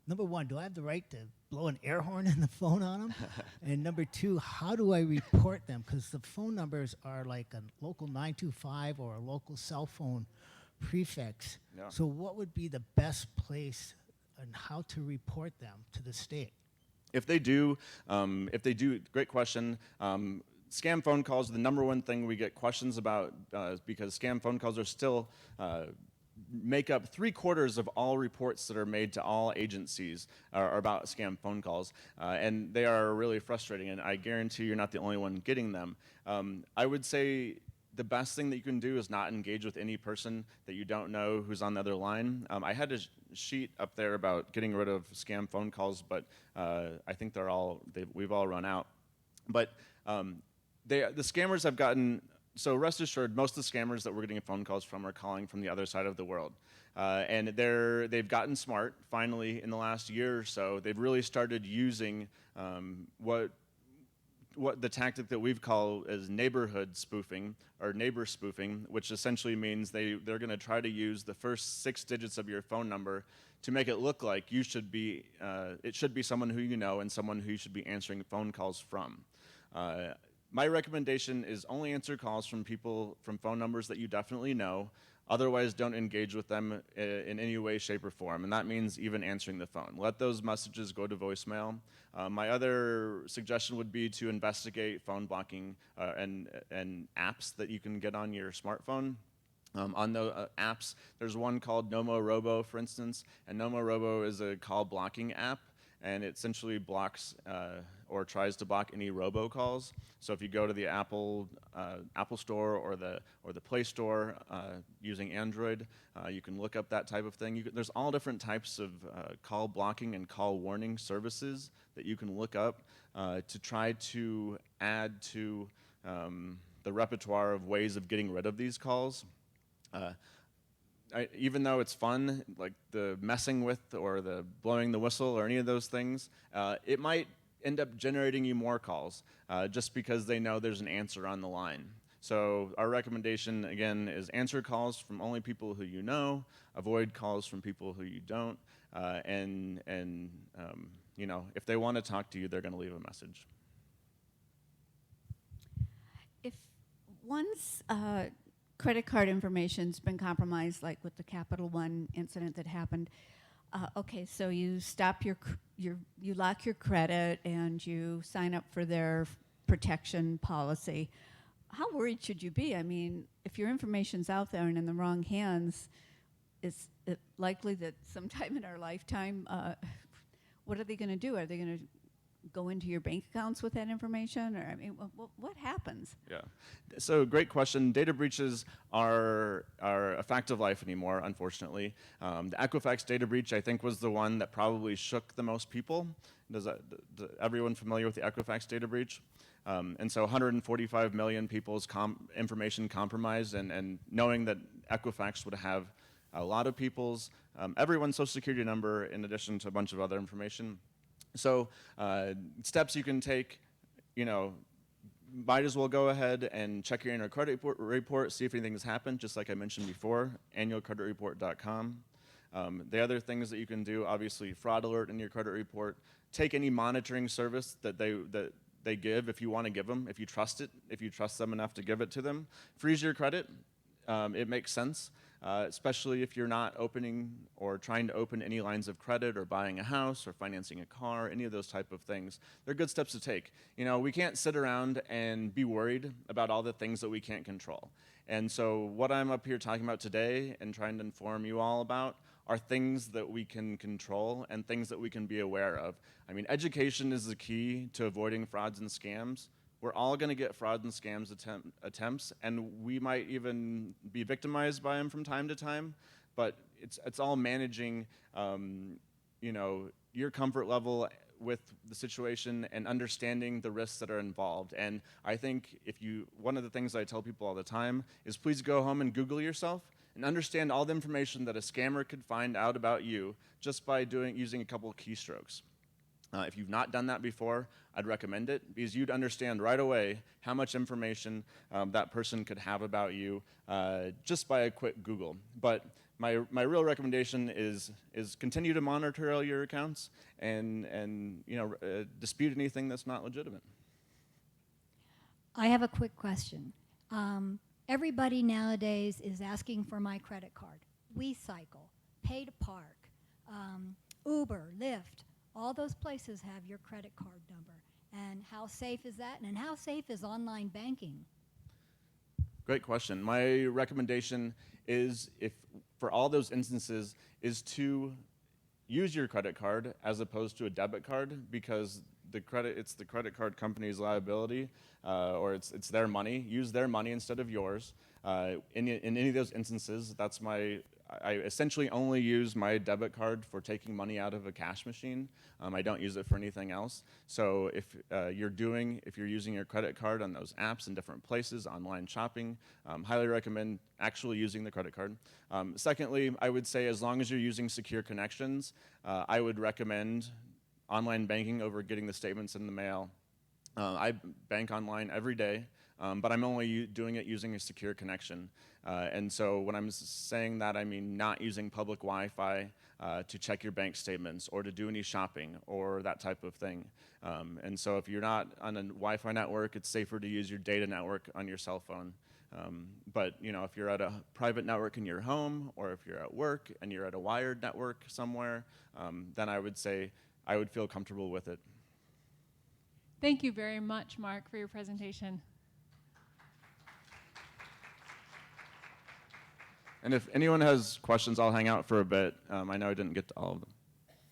Speaker 9: number one, do I have the right to blow an air horn in the phone on them? And number two, how do I report them? Because the phone numbers are like a local 925 or a local cell phone prefix.
Speaker 8: Yeah.
Speaker 9: So what would be the best place and how to report them to the state?
Speaker 8: If they do, great question. Scam phone calls are the number one thing we get questions about because scam phone calls are still make up 3/4 of all reports that are made to all agencies are about scam phone calls, and they are really frustrating. And I guarantee you're not the only one getting them. I would say the best thing that you can do is not engage with any person that you don't know who's on the other line. I had a sheet up there about getting rid of scam phone calls, but I think we've all run out. But the scammers have gotten, so rest assured, most of the scammers that we're getting phone calls from are calling from the other side of the world. And they've gotten smart, finally, in the last year or so. They've really started using what the tactic that we've called as neighborhood spoofing or neighbor spoofing, which essentially means they're going to try to use the first 6 digits of your phone number to make it look like it should be someone who you know and someone who you should be answering phone calls from. My recommendation is only answer calls from phone numbers that you definitely know. Otherwise, don't engage with them in any way, shape, or form. And that means even answering the phone. Let those messages go to voicemail. My other suggestion would be to investigate phone blocking and apps that you can get on your smartphone. On the apps, there's one called Nomorobo, for instance. And Nomorobo is a call blocking app. And it essentially blocks or tries to block any robocalls. So if you go to the Apple Store or the Play Store using Android, you can look up that type of thing. There's all different types of call blocking and call warning services that you can look up to try to add to the repertoire of ways of getting rid of these calls. Even though it's fun, like the messing with or the blowing the whistle or any of those things, it might end up generating you more calls just because they know there's an answer on the line. So our recommendation, again, is answer calls from only people who you know, avoid calls from people who you don't, and if they want to talk to you, they're going to leave a message.
Speaker 10: If one's credit card information's been compromised, like with the Capital One incident that happened. Okay, so you stop you lock your credit and you sign up for their protection policy. How worried should you be? I mean, if your information's out there and in the wrong hands, is it likely that sometime in our lifetime, what are they going to do? Are they going to go into your bank accounts with that information? Or, I mean, what happens?
Speaker 8: Yeah. So great question. Data breaches are a fact of life anymore, unfortunately. The Equifax data breach, I think, was the one that probably shook the most people. Everyone familiar with the Equifax data breach? And so 145 million people's information compromised, and knowing that Equifax would have a lot of people's, everyone's social security number in addition to a bunch of other information. So steps you can take, might as well go ahead and check your annual credit report, see if anything has happened, just like I mentioned before, annualcreditreport.com. The other things that you can do, obviously, fraud alert in your credit report. Take any monitoring service that they give if you want to give them, if you trust it, if you trust them enough to give it to them. Freeze your credit. It makes sense. Especially if you're not opening or trying to open any lines of credit or buying a house or financing a car, any of those type of things. They're good steps to take. We can't sit around and be worried about all the things that we can't control. And so what I'm up here talking about today and trying to inform you all about are things that we can control and things that we can be aware of. I mean, education is the key to avoiding frauds and scams. We're all going to get fraud and scams attempts, and we might even be victimized by them from time to time. But it's all managing, your comfort level with the situation and understanding the risks that are involved. And I think one of the things I tell people all the time is please go home and Google yourself and understand all the information that a scammer could find out about you just by using a couple of keystrokes. If you've not done that before, I'd recommend it because you'd understand right away how much information that person could have about you just by a quick Google. But my real recommendation is continue to monitor all your accounts and dispute anything that's not legitimate.
Speaker 11: I have a quick question. Everybody nowadays is asking for my credit card. WeCycle, Pay to Park, Uber, Lyft, all those places have your credit card number. And how safe is that? And how safe is online banking?
Speaker 8: Great question. My recommendation is, if for all those instances, is to use your credit card as opposed to a debit card, because it's the credit card company's liability, or it's their money. Use their money instead of yours. In any of those instances, I essentially only use my debit card for taking money out of a cash machine. I don't use it for anything else. So if you're using your credit card on those apps in different places, online shopping, highly recommend actually using the credit card. Secondly, I would say as long as you're using secure connections, I would recommend online banking over getting the statements in the mail. I bank online every day, but I'm only doing it using a secure connection. And so when I'm saying that, I mean not using public Wi-Fi to check your bank statements or to do any shopping or that type of thing. And so if you're not on a Wi-Fi network, it's safer to use your data network on your cell phone. But if you're at a private network in your home, or if you're at work and you're at a wired network somewhere, then I would say I would feel comfortable with it.
Speaker 2: Thank you very much, Mark, for your presentation.
Speaker 8: And if anyone has questions, I'll hang out for a bit. I know I didn't get to all of them.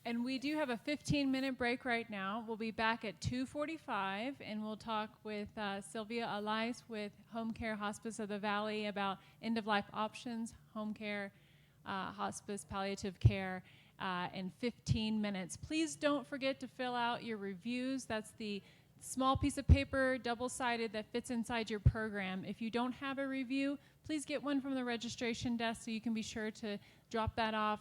Speaker 2: And we do have a 15-minute break right now. We'll be back at 2:45, and we'll talk with Sylvia Elias with Home Care Hospice of the Valley about end-of-life options, home care, hospice, palliative care, in 15 minutes. Please don't forget to fill out your reviews. That's the small piece of paper, double-sided, that fits inside your program. If you don't have a review, please get one from the registration desk so you can be sure to drop that off